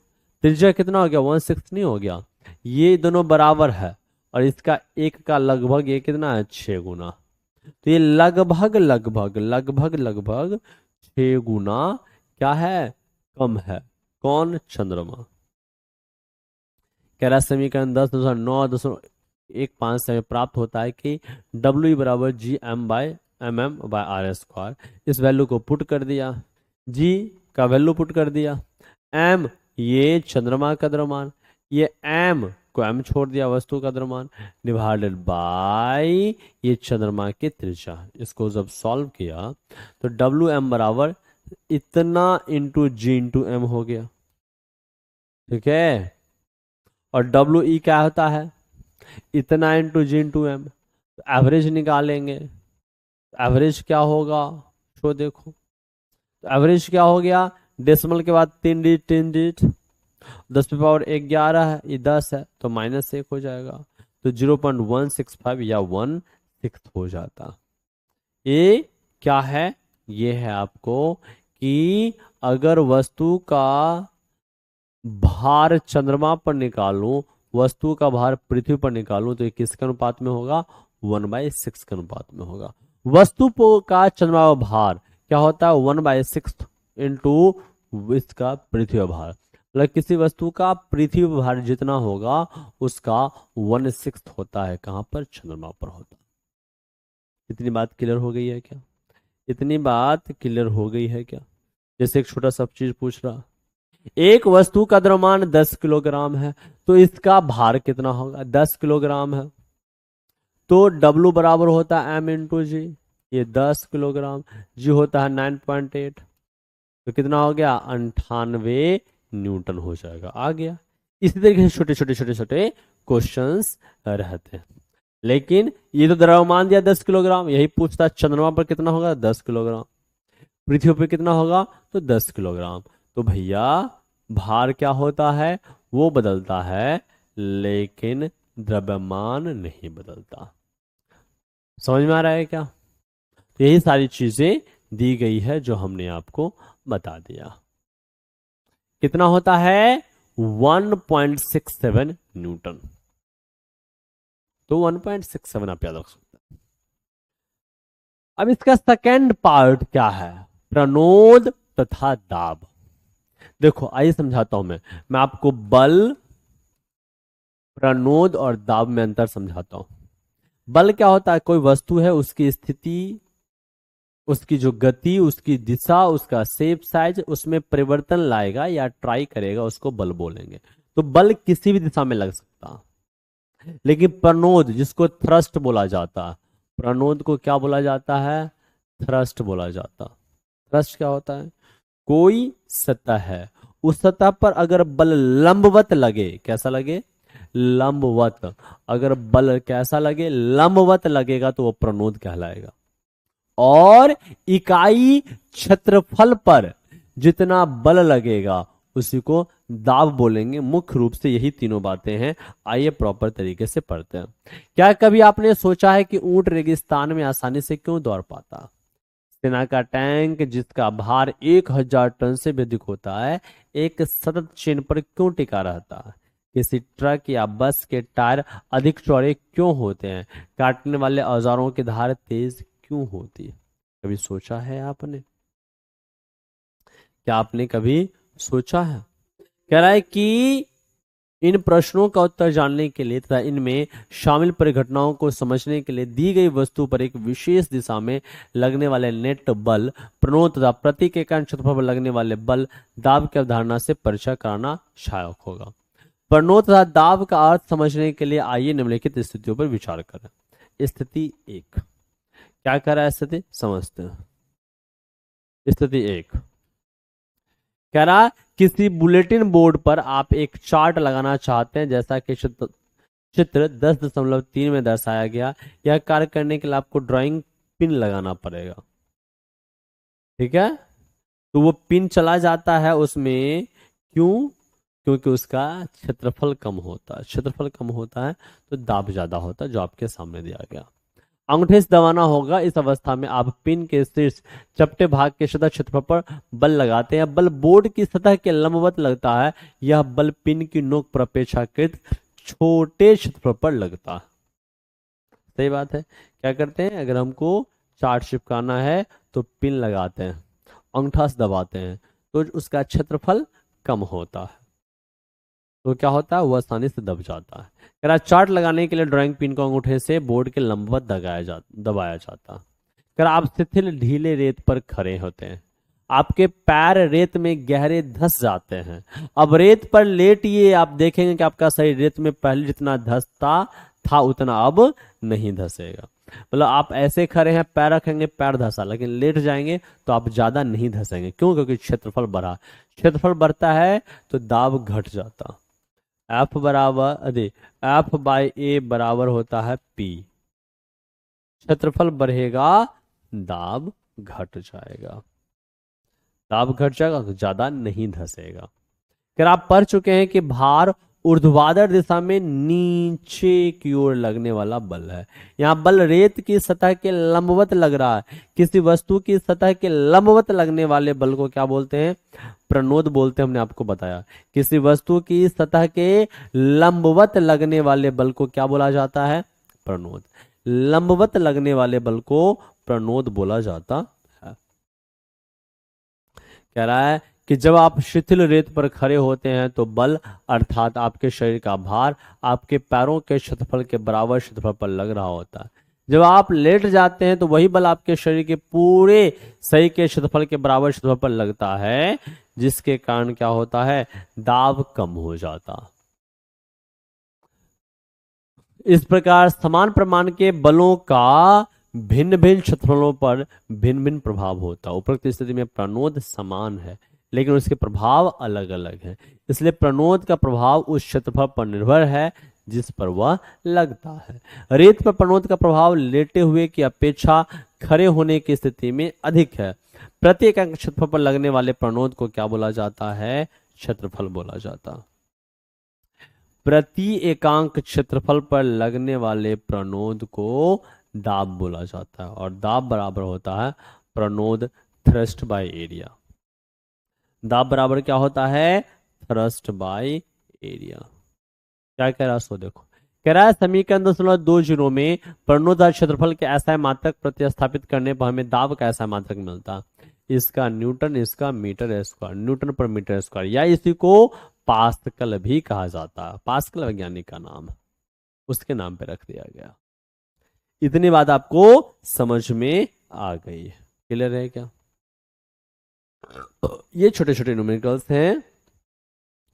A: त्रिज्या कितना हो गया, 1/6 नहीं हो गया। ये दोनों बराबर है और इसका एक का लगभग ये कितना है, 6 गुना। तो ये लगभग लगभग लगभग लगभग 6 गुना क्या है, कम है। कौन, चंद्रमा। कह रहा समीकरण 10.9.15 से प्राप्त होता है कि W बराबर G M by mm by R square. इस वैल्यू को पुट कर दिया, जी का वैल्यू पुट कर दिया, m ये चंद्रमा का द्रव्यमान, ये m को m छोड़ दिया वस्तु का द्रव्यमान, डिवाइडेड बाई ये चंद्रमा की त्रिज्या। इसको जब सॉल्व किया तो WM बराबर इतना इंटू जी इंटू एम हो गया, ठीक है। और WE क्या होता है, इतना इंटू जी इंटू एम। तो एवरेज निकालेंगे, एवरेज क्या होगा, तो देखो तो एवरेज क्या हो गया, डेसिमल के बाद 3 डिजिट 3 डिजिट, 10 पे पावर 11 है, ये 10 है तो -1 हो जाएगा, तो 0.165 या 1/6 हो जाता। ये क्या है, ये है आपको कि अगर वस्तु का भार चंद्रमा पर निकालूं, वस्तु का भार पृथ्वी पर निकालूं, तो ये किसके अनुपात में होगा, 1/6 के अनुपात में होगा। वस्तु का चंद्रमा पर भार क्या होता है, 1/6 इंटू इसका पृथ्वी पर भार। मतलब किसी वस्तु का पृथ्वी पर भार जितना होगा उसका 1/6 होता है, कहां पर, चंद्रमा पर होता है। इतनी बात क्लियर हो गई है क्या, इतनी बात क्लियर हो गई है क्या। जैसे एक छोटा सा चीज पूछ रहा, एक वस्तु का द्रव्यमान 10 किलोग्राम है, तो इसका भार कितना होगा? 10 किलोग्राम है, तो W बराबर होता है M इंटू जी। ये 10 किलोग्राम, जी होता है 9.8, तो कितना हो गया? 98 न्यूटन हो जाएगा। आ गया। इसी तरीके से छोटे छोटे छोटे छोटे क्वेश्चंस रहते हैं। लेकिन ये तो द्रव्यमान दिया 10 किलोग्राम, यही पूछता है चंद्रमा पर कितना होगा? 10 किलोग्राम। पृथ्वी पर कितना होगा? तो 10 किलोग्राम। तो भैया भार क्या होता है? वो बदलता है, लेकिन द्रव्यमान नहीं बदलता। समझ में आ रहा है क्या? तो यही सारी चीजें दी गई है जो हमने आपको बता दिया। कितना होता है? 1.67 न्यूटन। तो 1.67 आप याद रख सकते हैं। अब इसका सेकेंड पार्ट क्या है? प्रणोद तथा दाब। देखो आइए समझाता हूं। मैं आपको बल, प्रणोद और दाब में अंतर समझाता हूं। बल क्या होता है? कोई वस्तु है, उसकी स्थिति, उसकी जो गति, उसकी दिशा, उसका शेप, साइज, उसमें परिवर्तन लाएगा या ट्राई करेगा, उसको बल बोलेंगे। तो बल किसी भी दिशा में लग सकता। लेकिन प्रणोद, जिसको थ्रस्ट बोला जाता है, प्रणोद को क्या बोला जाता है? थ्रस्ट बोला जाता। थ्रस्ट क्या होता है? कोई सतह है, उस सतह पर अगर बल लंबवत लगे, कैसा लगे? लंबवत। अगर बल कैसा लगे? लंबवत लगेगा, तो वो प्रणोद कहलाएगा। और इकाई क्षेत्रफल पर जितना बल लगेगा उसी को दाब बोलेंगे। मुख्य रूप से यही तीनों बातें हैं। आइए प्रॉपर तरीके से पढ़ते हैं। क्या कभी आपने सोचा है कि ऊंट रेगिस्तान में आसानी से क्यों दौड़ पाता? सेना का टैंक, जिसका भार 1000 टन से भी अधिक होता है, एक सतत चेन पर क्यों टिका रहता है? किसी ट्रक या बस के टायर अधिक चौड़े क्यों होते हैं? काटने वाले औजारों की धार तेज क्यों होती है? कभी सोचा है आपने? क्या आपने कभी सोचा है? कह रहा है कि इन प्रश्नों का उत्तर जानने के लिए तथा इनमें शामिल परिघटनाओं को समझने के लिए दी गई वस्तु पर एक विशेष दिशा में लगने वाले नेट बल, प्रणोद तथा प्रति इकाई क्षेत्रफल पर लगने वाले बल, दाब की अवधारणा से परिचय कराना सहायक होगा। प्रणोद तथा दाब का अर्थ समझने के लिए आइए निम्नलिखित स्थितियों पर विचार करें। स्थिति 1 क्या कर रहा है? स्थिति समझते हैं। स्थिति 1 कह रहा, किसी बुलेटिन बोर्ड पर आप एक चार्ट लगाना चाहते हैं, जैसा कि चित्र 10.3 में दर्शाया गया। यह कार्य करने के लिए आपको ड्राइंग पिन लगाना पड़ेगा। ठीक है, तो वो पिन चला जाता है उसमें। क्यों? क्योंकि उसका क्षेत्रफल कम होता है। क्षेत्रफल कम होता है तो दाब ज्यादा होता है, जो आपके सामने दिया गया। अंगूठे से दबाना होगा। इस अवस्था में आप पिन के शीर्ष चपटे भाग के सतह क्षेत्रफल पर बल लगाते हैं। बल बोर्ड की सतह के लंबवत लगता है। यह बल पिन की नोक पर अपेक्षाकृत छोटे क्षेत्रफल पर लगता है। सही बात है। क्या करते हैं? अगर हमको चार्ट चिपकाना है तो पिन लगाते हैं, अंगूठा से दबाते हैं, तो उसका क्षेत्रफल कम होता है, तो क्या होता है? वह आसानी से दब जाता है। कह चार्ट लगाने के लिए ड्राइंग पिन को अंगूठे से बोर्ड के लंबवत दबाया जाता है। कह आप शिथिल ढीले रेत पर खड़े होते हैं, आपके पैर रेत में गहरे धंस जाते हैं। अब रेत पर लेटिए, आप देखेंगे कि आपका शरीर रेत में पहले जितना धंसता था उतना अब नहीं धंसेगा। मतलब आप ऐसे खड़े हैं, पैर रखेंगे, पैर धंसा, लेकिन लेट जाएंगे तो आप ज्यादा नहीं धंसेंगे। क्यों? क्योंकि क्षेत्रफल बढ़ा। क्षेत्रफल बढ़ता है तो दाब घट जाता। F बराबर F बाई ए बराबर होता है P। क्षेत्रफल बढ़ेगा, दाब घट जाएगा। दाब घट जाएगा तो ज्यादा नहीं धंसेगा। अगर आप पढ़ चुके हैं कि भार ऊर्ध्वाधर दिशा में नीचे की ओर लगने वाला बल है। यहाँ बल रेत की सतह के लंबवत लग रहा है। किसी वस्तु की सतह के लंबवत लगने वाले बल को क्या बोलते हैं? प्रणोद बोलते हैं। हमने आपको बताया किसी वस्तु की सतह के लंबवत लगने वाले बल को क्या बोला जाता है? प्रणोद। लंबवत लगने वाले बल को प्रणोद बोला जाता है। कह रहा है कि जब आप शिथिल रेत पर खड़े होते हैं तो बल अर्थात आपके शरीर का भार आपके पैरों के क्षेत्रफल के बराबर क्षेत्रफल पर लग रहा होता है। जब आप लेट जाते हैं तो वही बल आपके शरीर के पूरे सही के क्षेत्रफल के बराबर क्षेत्रफल पर लगता है। जिसके कारण क्या होता है, दाब कम हो जाता। इस प्रकार समान प्रमाण के बलों का भिन्न भिन्न क्षेत्रफलों पर भिन्न भिन्न प्रभाव होता है। उपरोक्त स्थिति में प्रणोद समान है लेकिन उसके प्रभाव अलग अलग हैं, इसलिए प्रणोद का प्रभाव उस क्षेत्रफल पर निर्भर है जिस पर वह लगता है। रेत पर प्रणोद का प्रभाव लेटे हुए की अपेक्षा खड़े होने की स्थिति में अधिक है। प्रत्येक अंक क्षेत्रफल पर लगने वाले प्रणोद को क्या बोला जाता है, क्षेत्रफल बोला जाता। प्रति एकांक क्षेत्रफल पर लगने वाले प्रणोद को दाब बोला जाता है और दाब बराबर होता है प्रणोद थ्रस्ट बाय एरिया। दाब बराबर क्या होता है, थ्रस्ट बाय एरिया। क्या कह रहा है सो देखो, कह रहा है समीकरण 2.20 में प्रणोद क्षेत्रफल के ऐसा मात्रक प्रतिस्थापित करने पर हमें दाब का ऐसा मात्रक मिलता। इसका न्यूटन, इसका मीटर स्क्वायर, न्यूटन पर मीटर स्क्वायर, या इसी को पास्कल भी कहा जाता है। पास्कल वैज्ञानिक का नाम है, उसके नाम पे रख दिया गया। इतनी बात आपको समझ में आ गई, क्लियर है क्या? ये छोटे छोटे न्यूमेरिकल्स हैं,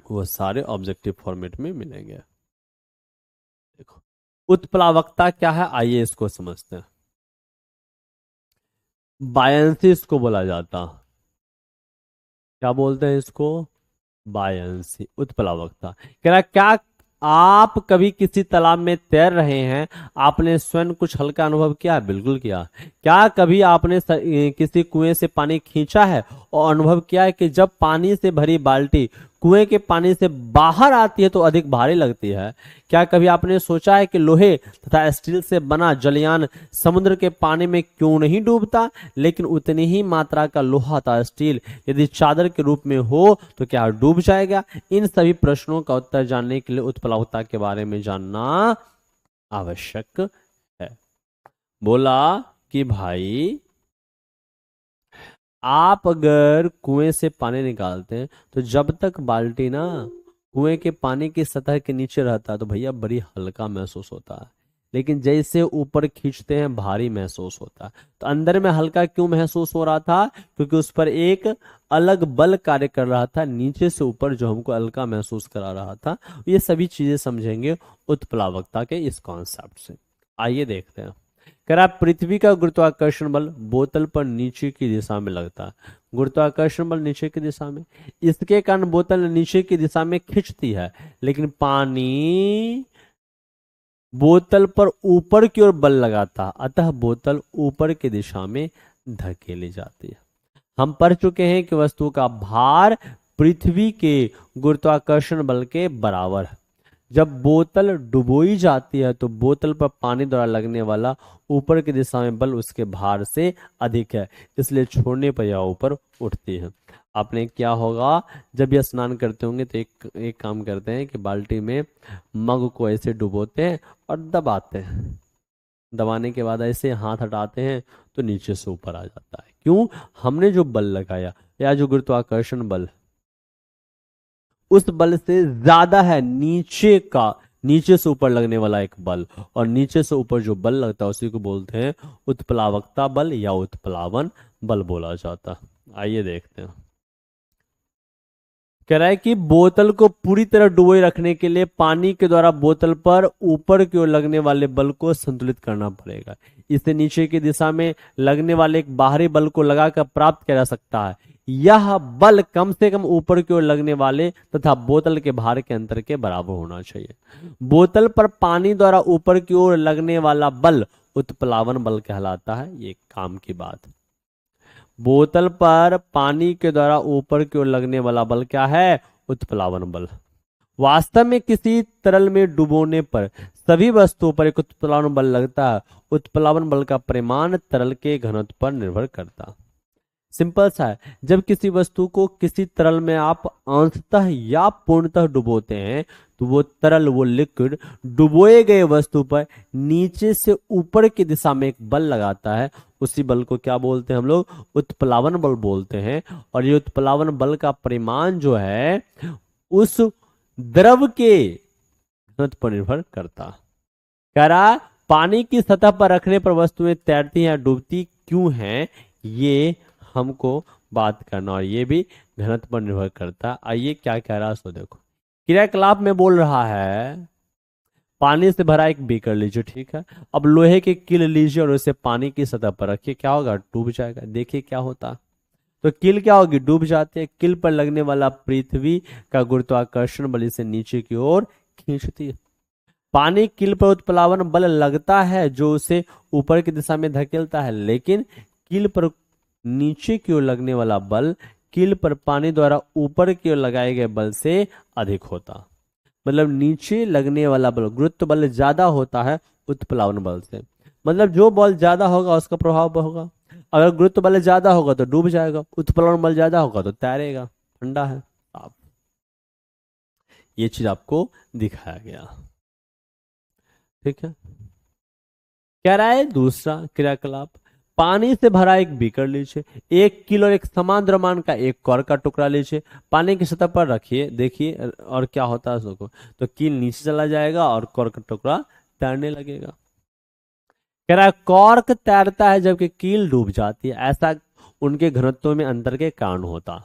A: वो सारे ऑब्जेक्टिव फॉर्मेट में मिलेंगे। देखो उत्प्लावकता क्या है, आइए इसको समझते हैं। बायंसी इसको बोला जाता, क्या बोलते हैं इसको, बायंसी, उत्प्लावकता। कह रहा क्या आप कभी किसी तालाब में तैर रहे हैं, आपने स्वयं कुछ हल्का अनुभव किया? बिल्कुल किया। क्या कभी आपने किसी कुएं से पानी खींचा है और अनुभव किया है कि जब पानी से भरी बाल्टी कुएं के पानी से बाहर आती है तो अधिक भारी लगती है? क्या कभी आपने सोचा है कि लोहे तथा स्टील से बना जलयान समुद्र के पानी में क्यों नहीं डूबता, लेकिन उतनी ही मात्रा का लोहा तथा स्टील यदि चादर के रूप में हो तो क्या डूब जाएगा? इन सभी प्रश्नों का उत्तर जानने के लिए उत्प्लावकता के बारे में जानना आवश्यक है। बोला कि भाई आप अगर कुएं से पानी निकालते हैं तो जब तक बाल्टी ना कुएं के पानी की सतह के नीचे रहता है तो भैया बड़ी हल्का महसूस होता है, लेकिन जैसे ऊपर खींचते हैं भारी महसूस होता है। तो अंदर में हल्का क्यों महसूस हो रहा था? क्योंकि उस पर एक अलग बल कार्य कर रहा था नीचे से ऊपर, जो हमको हल्का महसूस करा रहा था। ये सभी चीजें समझेंगे उत्प्लावकता के इस कॉन्सेप्ट से। आइए देखते हैं। कह रहा पृथ्वी का गुरुत्वाकर्षण बल बोतल पर नीचे की दिशा में लगता है। गुरुत्वाकर्षण बल नीचे की दिशा में, इसके कारण बोतल नीचे की दिशा में खिंचती है, लेकिन पानी बोतल पर ऊपर की ओर बल लगाता, अतः बोतल ऊपर की दिशा में धकेली जाती है। हम पढ़ चुके हैं कि वस्तु का भार पृथ्वी के गुरुत्वाकर्षण बल के बराबर है। जब बोतल डुबोई जाती है तो बोतल पर पानी द्वारा लगने वाला ऊपर की दिशा में बल उसके भार से अधिक है, इसलिए छोड़ने पर यह ऊपर उठती है। आपने क्या होगा, जब यह स्नान करते होंगे तो एक काम करते हैं कि बाल्टी में मग को ऐसे डुबोते हैं और दबाते हैं। दबाने के बाद ऐसे हाथ हटाते हैं तो नीचे से ऊपर आ जाता है। क्यों? हमने जो बल लगाया या जो गुरुत्वाकर्षण बल उस बल से ज्यादा है नीचे से ऊपर लगने वाला एक बल, और नीचे से ऊपर जो बल लगता है उसी को बोलते हैं उत्प्लावकता बल या उत्प्लावन बल बोला जाता। आइए देखते हैं। कह रहा है कि बोतल को पूरी तरह डुबोए रखने के लिए पानी के द्वारा बोतल पर ऊपर की ओर लगने वाले बल को संतुलित करना पड़ेगा। इसे नीचे की दिशा में लगने वाले एक बाहरी बल को लगाकर प्राप्त किया जा सकता है। यह बल कम से कम ऊपर की ओर लगने वाले तथा बोतल के भार के अंतर के बराबर होना चाहिए। बोतल पर पानी द्वारा ऊपर की ओर लगने वाला बल उत्प्लावन बल कहलाता है। ये काम की बात। बोतल पर पानी के द्वारा ऊपर की ओर लगने वाला बल क्या है? उत्प्लावन बल। वास्तव में किसी तरल में डुबोने पर सभी वस्तुओं पर एक उत्प्लावन बल लगता है। उत्प्लावन बल का परिमाण तरल के घनत्व पर निर्भर करता। सिंपल सा है, जब किसी वस्तु को किसी तरल में आप अंशतः या पूर्णतः डुबोते हैं तो वो तरल, वो लिक्विड डुबोए गए वस्तु पर नीचे से ऊपर की दिशा में एक बल लगाता है। उसी बल को क्या बोलते हैं हम लोग? उत्प्लावन बल बोलते हैं। और ये उत्प्लावन बल का परिमाण जो है उस द्रव के घनत्व पर निर्भर करता। कह रहा पानी की सतह पर रखने पर वस्तुएं तैरती या डूबती क्यों हैं, ये हमको बात करना, और ये भी घनत्व पर निर्भर करता है। आइए क्या कह रहा है सो देखो। क्रियाकलाप में बोल रहा है पानी से भरा एक बीकर लीजिए, ठीक है। अब लोहे की कील लीजिए और उसे पानी की सतह पर रखिए, क्या होगा, डूब जाएगा। देखिए क्या होता, तो कील क्या होगी, डूब जाती है। कील पर लगने वाला पृथ्वी का गुरुत्वाकर्षण बल इसे नीचे की ओर खींचती है। पानी कील पर उत्प्लावन बल लगता है जो उसे ऊपर की दिशा में धकेलता है, लेकिन कील पर नीचे की ओर लगने वाला बल कील पर पानी द्वारा ऊपर की ओर लगाए गए बल से अधिक होता। मतलब नीचे लगने वाला बल, गुरुत्व बल ज्यादा होता है उत्प्लावन बल से। मतलब जो बल ज्यादा होगा उसका प्रभाव होगा। अगर गुरुत्व बल ज्यादा होगा तो डूब जाएगा, उत्प्लावन बल ज्यादा होगा तो तैरेगा। ठंडा है आप, ये चीज आपको दिखाया गया, ठीक है। कह रहा है दूसरा क्रियाकलाप, पानी से भरा एक बीकर लीजिए, 1 किलो और एक समान द्रव्यमान का एक कॉर्क का टुकड़ा लीजिए, पानी की सतह पर रखिए, देखिए और क्या होता है उसको, तो कील नीचे चला जाएगा और कॉर्क का टुकड़ा तैरने लगेगा। कह रहा है कॉर्क तैरता है जबकि कील डूब जाती है, ऐसा उनके घनत्वों में अंतर के कारण होता।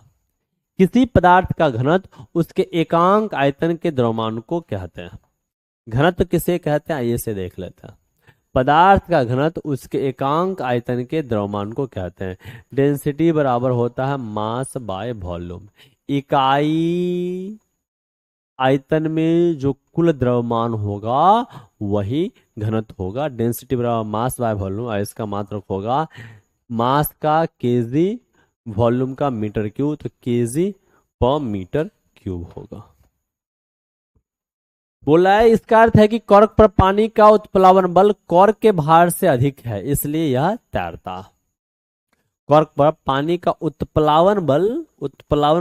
A: किसी पदार्थ का घनत्व उसके एकांक आयतन के द्रव्यमान को कहते हैं। घनत्व किसे कहते हैं आइए से देख लेते हैं। पदार्थ का घनत्व उसके एकांक आयतन के द्रव्यमान को कहते हैं। डेंसिटी बराबर होता है मास बाय वॉल्यूम। इकाई आयतन में जो कुल द्रव्यमान होगा वही घनत्व होगा। डेंसिटी बराबर मास बाय वॉल्यूम, और इसका मात्रक होगा मास का केजी, वॉल्यूम का मीटर क्यूब, तो केजी पर मीटर क्यूब होगा। बोला है इसका अर्थ है कि कॉर्क पर पानी का उत्प्लावन बल कॉर्क के भार से अधिक है, इसलिए यह तैरता। कॉर्क पर पानी का उत्प्लावन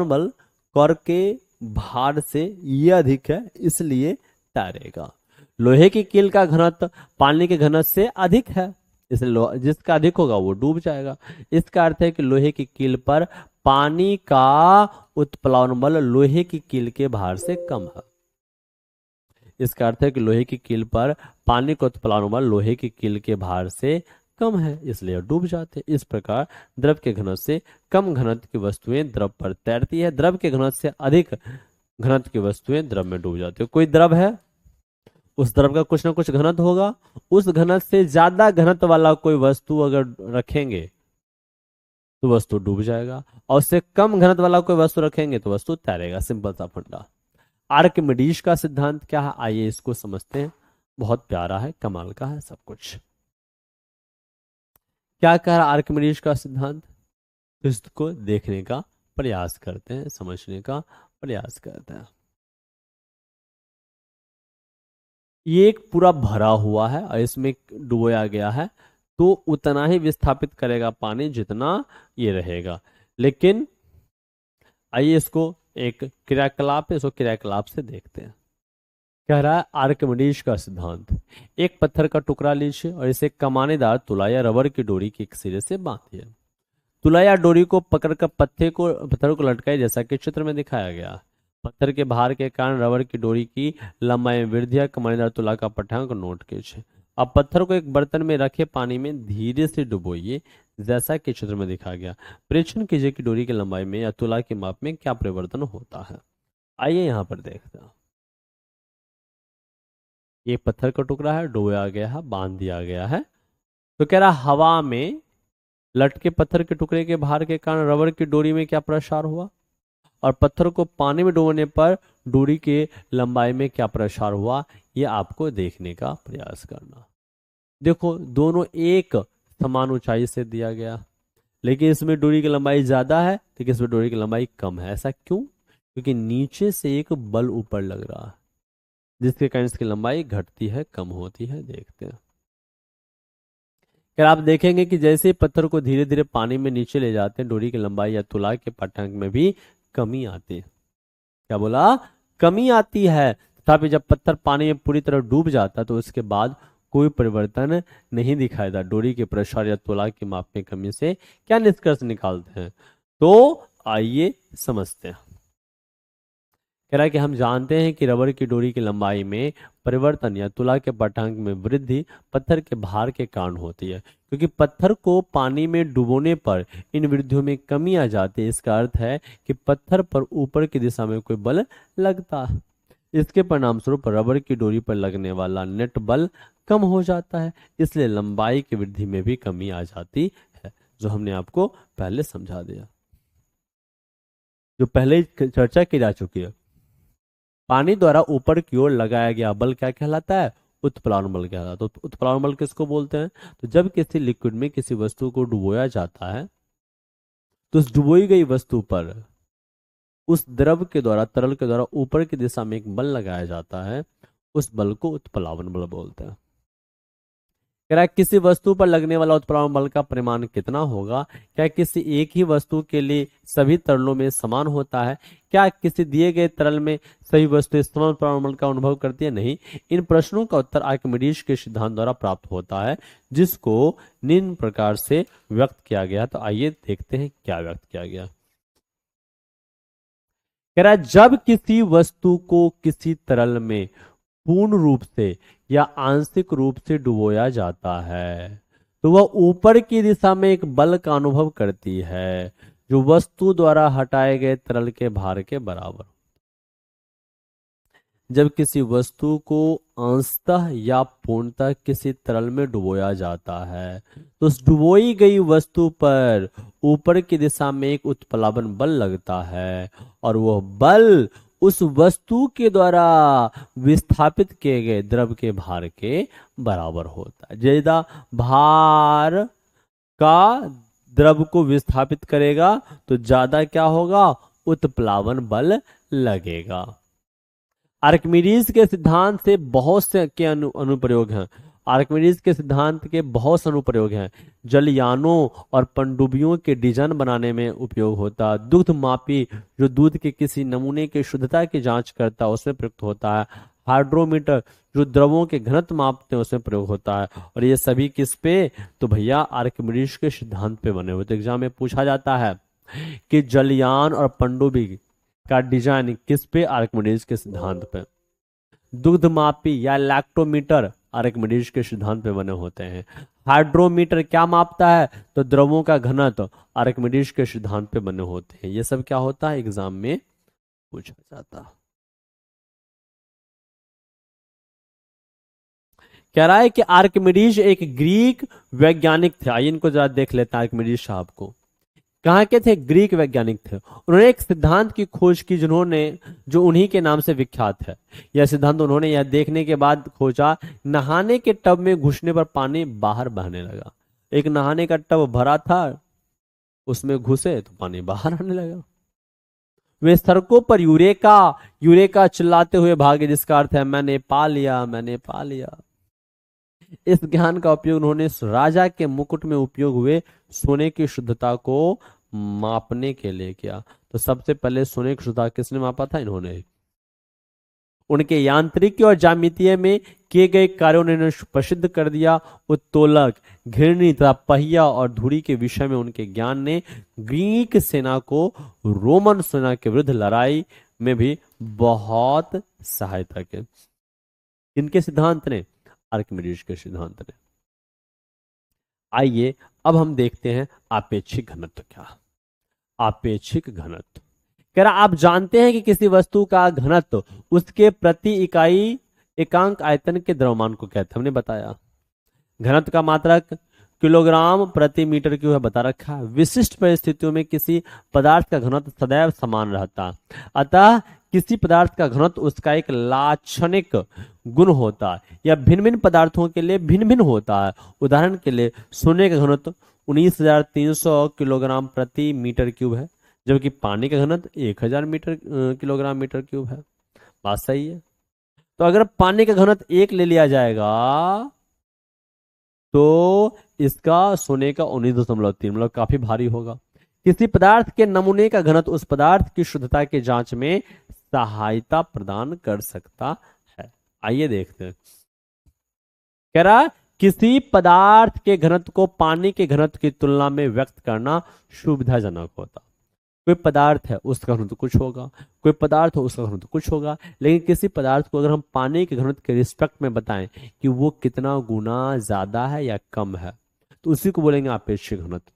A: बल कॉर्क के भार से यह अधिक है, इसलिए तैरेगा। लोहे की कील का घनत्व पानी के घनत्व से अधिक है, इसलिए जिसका अधिक होगा वो डूब जाएगा। इसका अर्थ है कि लोहे की कील पर पानी का उत्प्लावन बल लोहे की कील के भार से कम है। इसका अर्थ है कि लोहे की कील पर पानी का उत्प्लावन बल लोहे की कील के भार से कम है, इसलिए डूब जाते हैं। इस प्रकार द्रव के घनत्व से कम घनत्व की वस्तुएं द्रव पर तैरती है, द्रव के घनत्व से अधिक घनत्व की वस्तुएं द्रव में डूब जाती है। कोई द्रव है, उस द्रव का कुछ ना कुछ घनत्व होगा, उस घनत्व से ज्यादा घनत्व वाला कोई वस्तु अगर रखेंगे तो वस्तु डूब जाएगा, और उससे कम घनत्व वाला कोई वस्तु रखेंगे तो वस्तु तैरेगा। सिंपल सा फंडा। आर्किमिडीज का सिद्धांत क्या है आइए इसको समझते हैं। बहुत प्यारा है, कमाल का है सब कुछ। क्या कह रहा आर्किमिडीज का सिद्धांत, इसको देखने का प्रयास करते हैं, समझने का प्रयास करते हैं। ये एक पूरा भरा हुआ है और इसमें डुबोया गया है, तो उतना ही विस्थापित करेगा पानी जितना ये रहेगा। लेकिन आइए इसको एक क्रियाकलाप है, इसको क्रियाकलाप से देखते हैं। कह रहा है आर्किमिडीज का सिद्धांत, एक पत्थर का टुकड़ा लीजिए और इसे कमानेदार तुला या रबर की डोरी के एक सिरे से बांधिए। तुला या डोरी को पकड़कर पत्थर को लटकाए जैसा कि चित्र में दिखाया गया। पत्थर के भार के कारण रबर की डोरी की लंबाई में वृद्धि या कमानेदार तुला का पठांक नोट कीजिए। अब पत्थर को एक बर्तन में रखे पानी में धीरे से डुबोइए जैसा कि चित्र में दिखाया गया। परीक्षण कीजिए कि डोरी की लंबाई में या तुला की माप में क्या परिवर्तन होता है। आइए यहाँ पर देखते हैं। ये पत्थर का टुकड़ा है, डुबोया गया है, बांध दिया गया है। तो कह रहा हवा में लटके पत्थर के टुकड़े के भार के कारण रबर की डोरी में क्या प्रसार हुआ, और पत्थर को पानी में डुबोने पर डोरी के लंबाई में क्या प्रसार हुआ, ये आपको देखने का प्रयास करना। देखो दोनों एक समान ऊंचाई से दिया गया, लेकिन इसमें डोरी की लंबाई ज्यादा है लेकिन इसमें डोरी की लंबाई कम है। ऐसा क्यों? क्योंकि नीचे से एक बल ऊपर लग रहा है जिसके कारण इसकी लंबाई घटती है, कम होती है। देखते हैं। अगर आप देखेंगे कि जैसे ही पत्थर को धीरे धीरे पानी में नीचे ले जाते हैं, डोरी की लंबाई या तुला के पाठ्यांक में भी कमी आती है। क्या बोला? कमी आती है। तथापि जब पत्थर पानी में पूरी तरह डूब जाता है तो उसके बाद कोई परिवर्तन नहीं दिखाई देता। डोरी के प्रसार या तुला की माप में कमी से क्या निष्कर्ष निकालते हैं, तो आइए समझते हैं। कह रहा है कि हम जानते हैं कि रबर की डोरी की लंबाई में परिवर्तन या तुला के पाठांक में वृद्धि पत्थर के भार के कारण होती है, क्योंकि पत्थर को पानी में डुबोने पर इन वृद्धियों में कमी आ जाती है। इसका अर्थ है कि पत्थर पर ऊपर की दिशा में कोई बल लगता है, इसके परिणाम स्वरूप रबर की डोरी पर लगने वाला नेट बल कम हो जाता है, इसलिए लंबाई की वृद्धि में भी कमी आ जाती है, जो हमने आपको पहले समझा दिया, जो पहले ही चर्चा की जा चुकी है। पानी द्वारा ऊपर की ओर लगाया गया बल क्या कहलाता है? उत्प्लावन बल कहलाता है। तो उत्प्लावन बल किसको बोलते हैं? तो जब किसी लिक्विड में किसी वस्तु को डुबोया जाता है तो उस डुबोई गई वस्तु पर उस द्रव के द्वारा, तरल के द्वारा ऊपर की दिशा में एक बल लगाया जाता है, उस बल को उत्प्लावन बल बोलते हैं। कह रहा है किसी वस्तु पर लगने वाला उत्प्लावन बल का परिमाण कितना होगा? क्या किसी एक ही वस्तु के लिए सभी तरलों में समान होता है? क्या किसी दिए गए तरल में सभी वस्तुएं समान उत्प्लावन बल का अनुभव करती है? नहीं। इन प्रश्नों का उत्तर आर्किमिडीज के सिद्धांत द्वारा प्राप्त होता है, जिसको निम्न प्रकार से व्यक्त किया गया। तो आइए देखते हैं क्या व्यक्त किया गया। कह रहा है जब किसी वस्तु को किसी तरल में पूर्ण रूप से या आंशिक रूप से डुबोया जाता है तो वह ऊपर की दिशा में एक बल का अनुभव करती है, जो वस्तु द्वारा हटाए गए तरल के भार के बराबर। जब किसी वस्तु को अंशतः या पूर्णतः किसी तरल में डुबोया जाता है तो उस डुबोई गई वस्तु पर ऊपर की दिशा में एक उत्प्लावन बल लगता है, और वह बल उस वस्तु के द्वारा विस्थापित किए गए द्रव के भार के बराबर होता है। ज्यादा भार का द्रव को विस्थापित करेगा तो ज्यादा क्या होगा? उत्प्लावन बल लगेगा। आर्किमिडीज के सिद्धांत से बहुत से के अनुप्रयोग हैं। आर्किमिडीज के सिद्धांत के बहुत से अनुप्रयोग हैं। जलयानों और पनडुब्बियों के डिजाइन बनाने में उपयोग होता है। दुग्ध मापी जो दूध के किसी नमूने की शुद्धता की जांच करता है उसमें प्रयुक्त होता है। हाइड्रोमीटर जो द्रवों के घनत्व मापते हैं उसमें प्रयोग होता है। और ये सभी किस पे? तो भैया आर्किमिडीज के सिद्धांत पे बने हुए। तो एग्जाम में पूछा जाता है कि जलयान और पनडुब्बी का डिजाइन किस पे? आर्किमिडीज के सिद्धांत पे। दुग्ध मापी या लैक्टोमीटर आर्किमिडीज के सिद्धांत पे बने होते हैं। हाइड्रोमीटर क्या मापता है? तो द्रवों का घनत्व आर्किमिडीज के सिद्धांत पे बने होते हैं। ये सब क्या होता है? एग्जाम में पूछा जाता है। कह रहा है कि आर्किमिडीज एक ग्रीक वैज्ञानिक थे। आइए इनको जरा देख लेते हैं। आर्किमिडीज साहब को कहाँ के थे? ग्रीक वैज्ञानिक थे। उन्होंने एक सिद्धांत की खोज की जो उन्हीं के नाम से विख्यात है। यह सिद्धांत उन्होंने यह देखने के बाद खोजा, नहाने के टब में घुसने पर पानी बाहर बहने लगा। एक नहाने का टब भरा था, उसमें घुसे तो पानी बाहर आने लगा। वे सड़कों पर यूरेका यूरेका चिल्लाते हुए भागे, जिसका अर्थ है मैंने पा लिया, मैंने पा लिया। इस ज्ञान का उपयोग उन्होंने राजा के मुकुट में उपयोग हुए सोने की शुद्धता को मापने के लिए किया। तो सबसे पहले सोने की शुद्धता किसने मापा था? इन्होंने। उनके यांत्रिकी और ज्यामितीय में किए गए कार्यों ने प्रसिद्ध कर दिया। उत्तोलक, घिरनी तथा पहिया और धुरी के विषय में उनके ज्ञान ने ग्रीक सेना को रोमन सेना के विरुद्ध लड़ाई में भी बहुत सहायता की। इनके सिद्धांत ने? आर्किमिडीज के सिद्धांत ने। आइए अब हम देखते हैं आपेक्षिक घनत्व क्या। आपेक्षिक घनत्व कह रहा आप जानते हैं कि किसी वस्तु का घनत्व उसके प्रति इकाई एकांक आयतन के द्रव्यमान को कहते हैं। हमने बताया घनत्व का मात्रक किलोग्राम प्रति मीटर क्यूब है, बता रखा है। विशिष्ट परिस्थितियों में किसी पदार्थ का घनत्व सदैव समान रहता, अतः किसी पदार्थ का घनत्व उसका एक लाक्षणिक गुण होता है या भिन्न भिन्न पदार्थों के लिए भिन्न भिन्न होता है। उदाहरण के लिए सोने का घनत्व 19,300 किलोग्राम प्रति मीटर क्यूब है, जबकि पानी का घनत्व 1,000 किलोग्राम मीटर क्यूब है। बात सही है। तो अगर पानी का घनत्व 1 ले लिया जाएगा तो इसका सोने का 19.3 मतलब काफी भारी होगा। किसी पदार्थ के नमूने का घनत्व उस पदार्थ की शुद्धता की जांच में सहायता प्रदान कर सकता है। आइए देखते हैं। कह रहा किसी पदार्थ के घनत्व को पानी के घनत्व की तुलना में व्यक्त करना सुविधाजनक होता। कोई पदार्थ है उसका घनत्व कुछ होगा, कोई पदार्थ है उसका घनत्व कुछ होगा, लेकिन किसी पदार्थ को अगर हम पानी के घनत्व के रिस्पेक्ट में बताएं कि वो कितना गुना ज्यादा है या कम है, तो उसी को बोलेंगे आपेक्षिक घनत्व।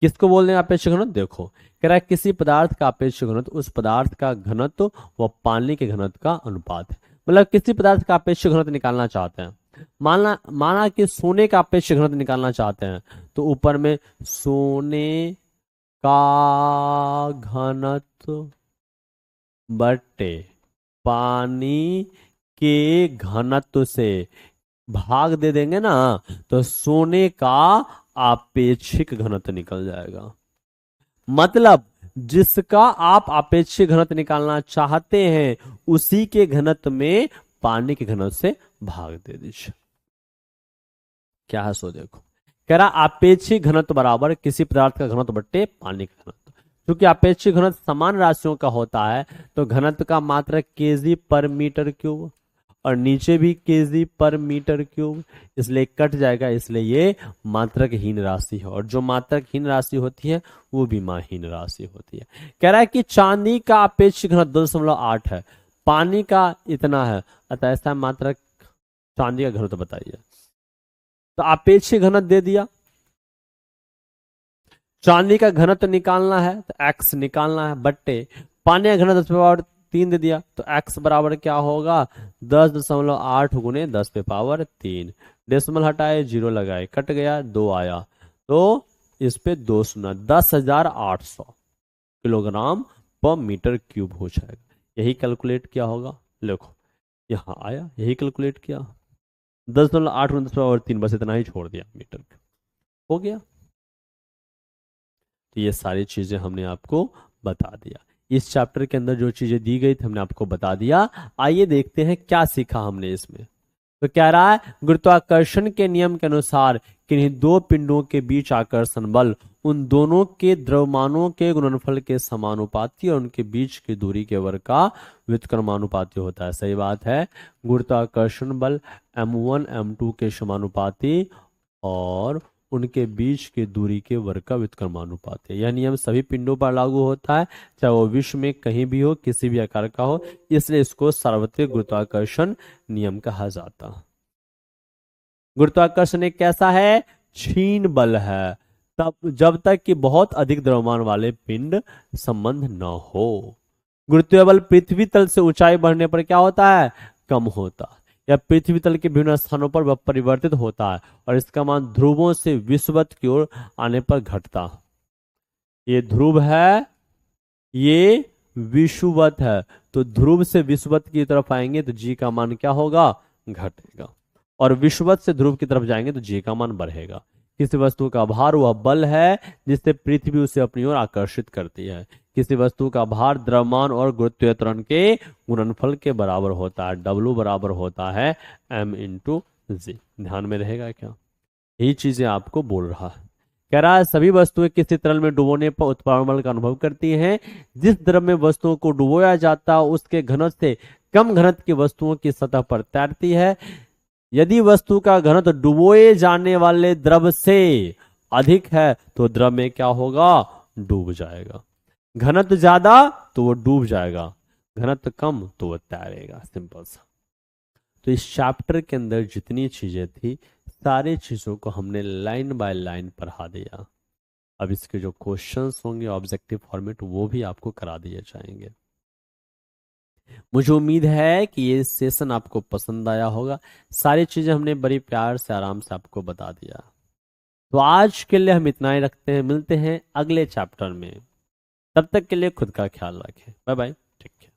A: किसको बोलते हैं आपेक्षिक घनत्व? देखो कह रहा है किसी पदार्थ का आपेक्षिक घनत्व उस पदार्थ का घनत्व व पानी के घनत्व का अनुपात है। मतलब किसी पदार्थ का आपेक्षिक घनत्व निकालना चाहते हैं, माना कि सोने का आपेक्षिक घनत्व निकालना चाहते हैं, तो ऊपर में सोने का घनत्व बटे पानी के घनत्व से भाग दे देंगे ना, तो सोने का आपेक्षिक घनत्व निकल जाएगा। मतलब जिसका आप आपेक्षिक घनत्व निकालना चाहते हैं उसी के घनत्व में पानी के घनत्व से भाग दे दीजिए। क्या है सो देखो, कह रहा आपेक्षिक घनत्व बराबर किसी पदार्थ का घनत्व बट्टे पानी का घनत्व। क्योंकि आपेक्षिक घनत्व समान राशियों का होता है तो घनत्व का मात्रक केजी पर मीटर क्यूब और नीचे भी केजी पर मीटर क्यूब, इसलिए कट जाएगा, इसलिए ये मात्रकहीन राशि है। और जो मात्रकहीन राशि होती है वो भी माहीन राशि होती है। कह रहा है कि चांदी का आपेक्षिक घनत्व 2.8 है, पानी का इतना है, अतः ऐसा मात्रक चांदी का घनत्व बताइए। तो आपेक्षिक घनत्व दे दिया, चांदी का घनत्व निकालना है तो x निकालना है, बट्टे पानी का घनत्व 10 दे दिया तो x बराबर क्या होगा 10.8 गुने 10⁻3। डेसिमल हटाए, जीरो लगाए, कट गया, 2 आया, तो इस पे 2 सुना 10,800 किलोग्राम पर मीटर क्यूब हो जाएगा। यही कैलकुलेट किया होगा, देखो यहां आया, यही कैलकुलेट किया 10.8 गुने 10⁻3, बस इतना ही छोड़ दिया, मीटर हो गया। तो ये सारी चीजें हमने आपको बता दिया। इस चैप्टर के अंदर जो चीजें दी गई थी हमने आपको बता दिया। आइए देखते हैं क्या सीखा हमने इसमें। तो कह रहा है गुरुत्वाकर्षण के नियम के अनुसार किन्हीं दो पिंडों के बीच आकर्षण बल उन दोनों के द्रव्यमानों के गुणनफल के समानुपाती और उनके बीच की दूरी के वर्ग का व्युत्क्रमानुपाती होता है। सही बात है, गुरुत्वाकर्षण बल m1 m2 के समानुपाती और उनके बीच की दूरी के वर्ग का व्युत्क्रमानुपात है। यह नियम सभी पिंडों पर लागू होता है, चाहे वो विश्व में कहीं भी हो, किसी भी आकार का हो, इसलिए इसको सार्वत्रिक गुरुत्वाकर्षण नियम कहा जाता है। गुरुत्वाकर्षण एक कैसा है? क्षीण बल है, तब जब तक कि बहुत अधिक द्रव्यमान वाले पिंड संबंध न हो। गुरुत्वीय बल पृथ्वी तल से ऊंचाई बढ़ने पर क्या होता है? कम होता है, या पृथ्वी तल के विभिन्न स्थानों पर वह परिवर्तित होता है और इसका मान ध्रुवों से विषुवत की ओर आने पर घटता। ये ध्रुव है, ये विषुवत है, तो ध्रुव से विषुवत की तरफ आएंगे तो जी का मान क्या होगा? घटेगा, और विषुवत से ध्रुव की तरफ जाएंगे तो जी का मान बढ़ेगा। किसी वस्तु का भार वह बल है जिससे पृथ्वी उसे अपनी ओर आकर्षित करती है। किसी वस्तु का भार द्रव्यमान और गुरुत्वीय त्वरण के गुणनफल के बराबर होता है। W बराबर होता है m × g। ध्यान में रहेगा क्या? यही चीजें आपको बोल रहा है। कह रहा है सभी वस्तुएं किसी तरल में डुबोने पर उत्प्लावन बल का अनुभव करती हैं। जिस द्रव में वस्तुओं को डुबोया जाता है उसके घनत्व से कम घनत्व की वस्तुओं की सतह पर तैरती है। यदि वस्तु का घनत्व डुबोए जाने वाले द्रव से अधिक है तो द्रव में क्या होगा? डूब जाएगा। घनत्व ज्यादा तो वो डूब जाएगा, घनत्व कम तो वो तैरेगा। सिंपल सा। तो इस चैप्टर के अंदर जितनी चीजें थी सारी चीजों को हमने लाइन बाय लाइन पढ़ा दिया। अब इसके जो क्वेश्चंस होंगे ऑब्जेक्टिव फॉर्मेट वो भी आपको करा दिए जाएंगे। मुझे उम्मीद है कि ये सेशन आपको पसंद आया होगा। सारी चीजें हमने बड़ी प्यार से आराम से आपको बता दिया। तो आज के लिए हम इतना ही रखते हैं, मिलते हैं अगले चैप्टर में। तब तक के लिए खुद का ख्याल रखें। Bye bye, take care.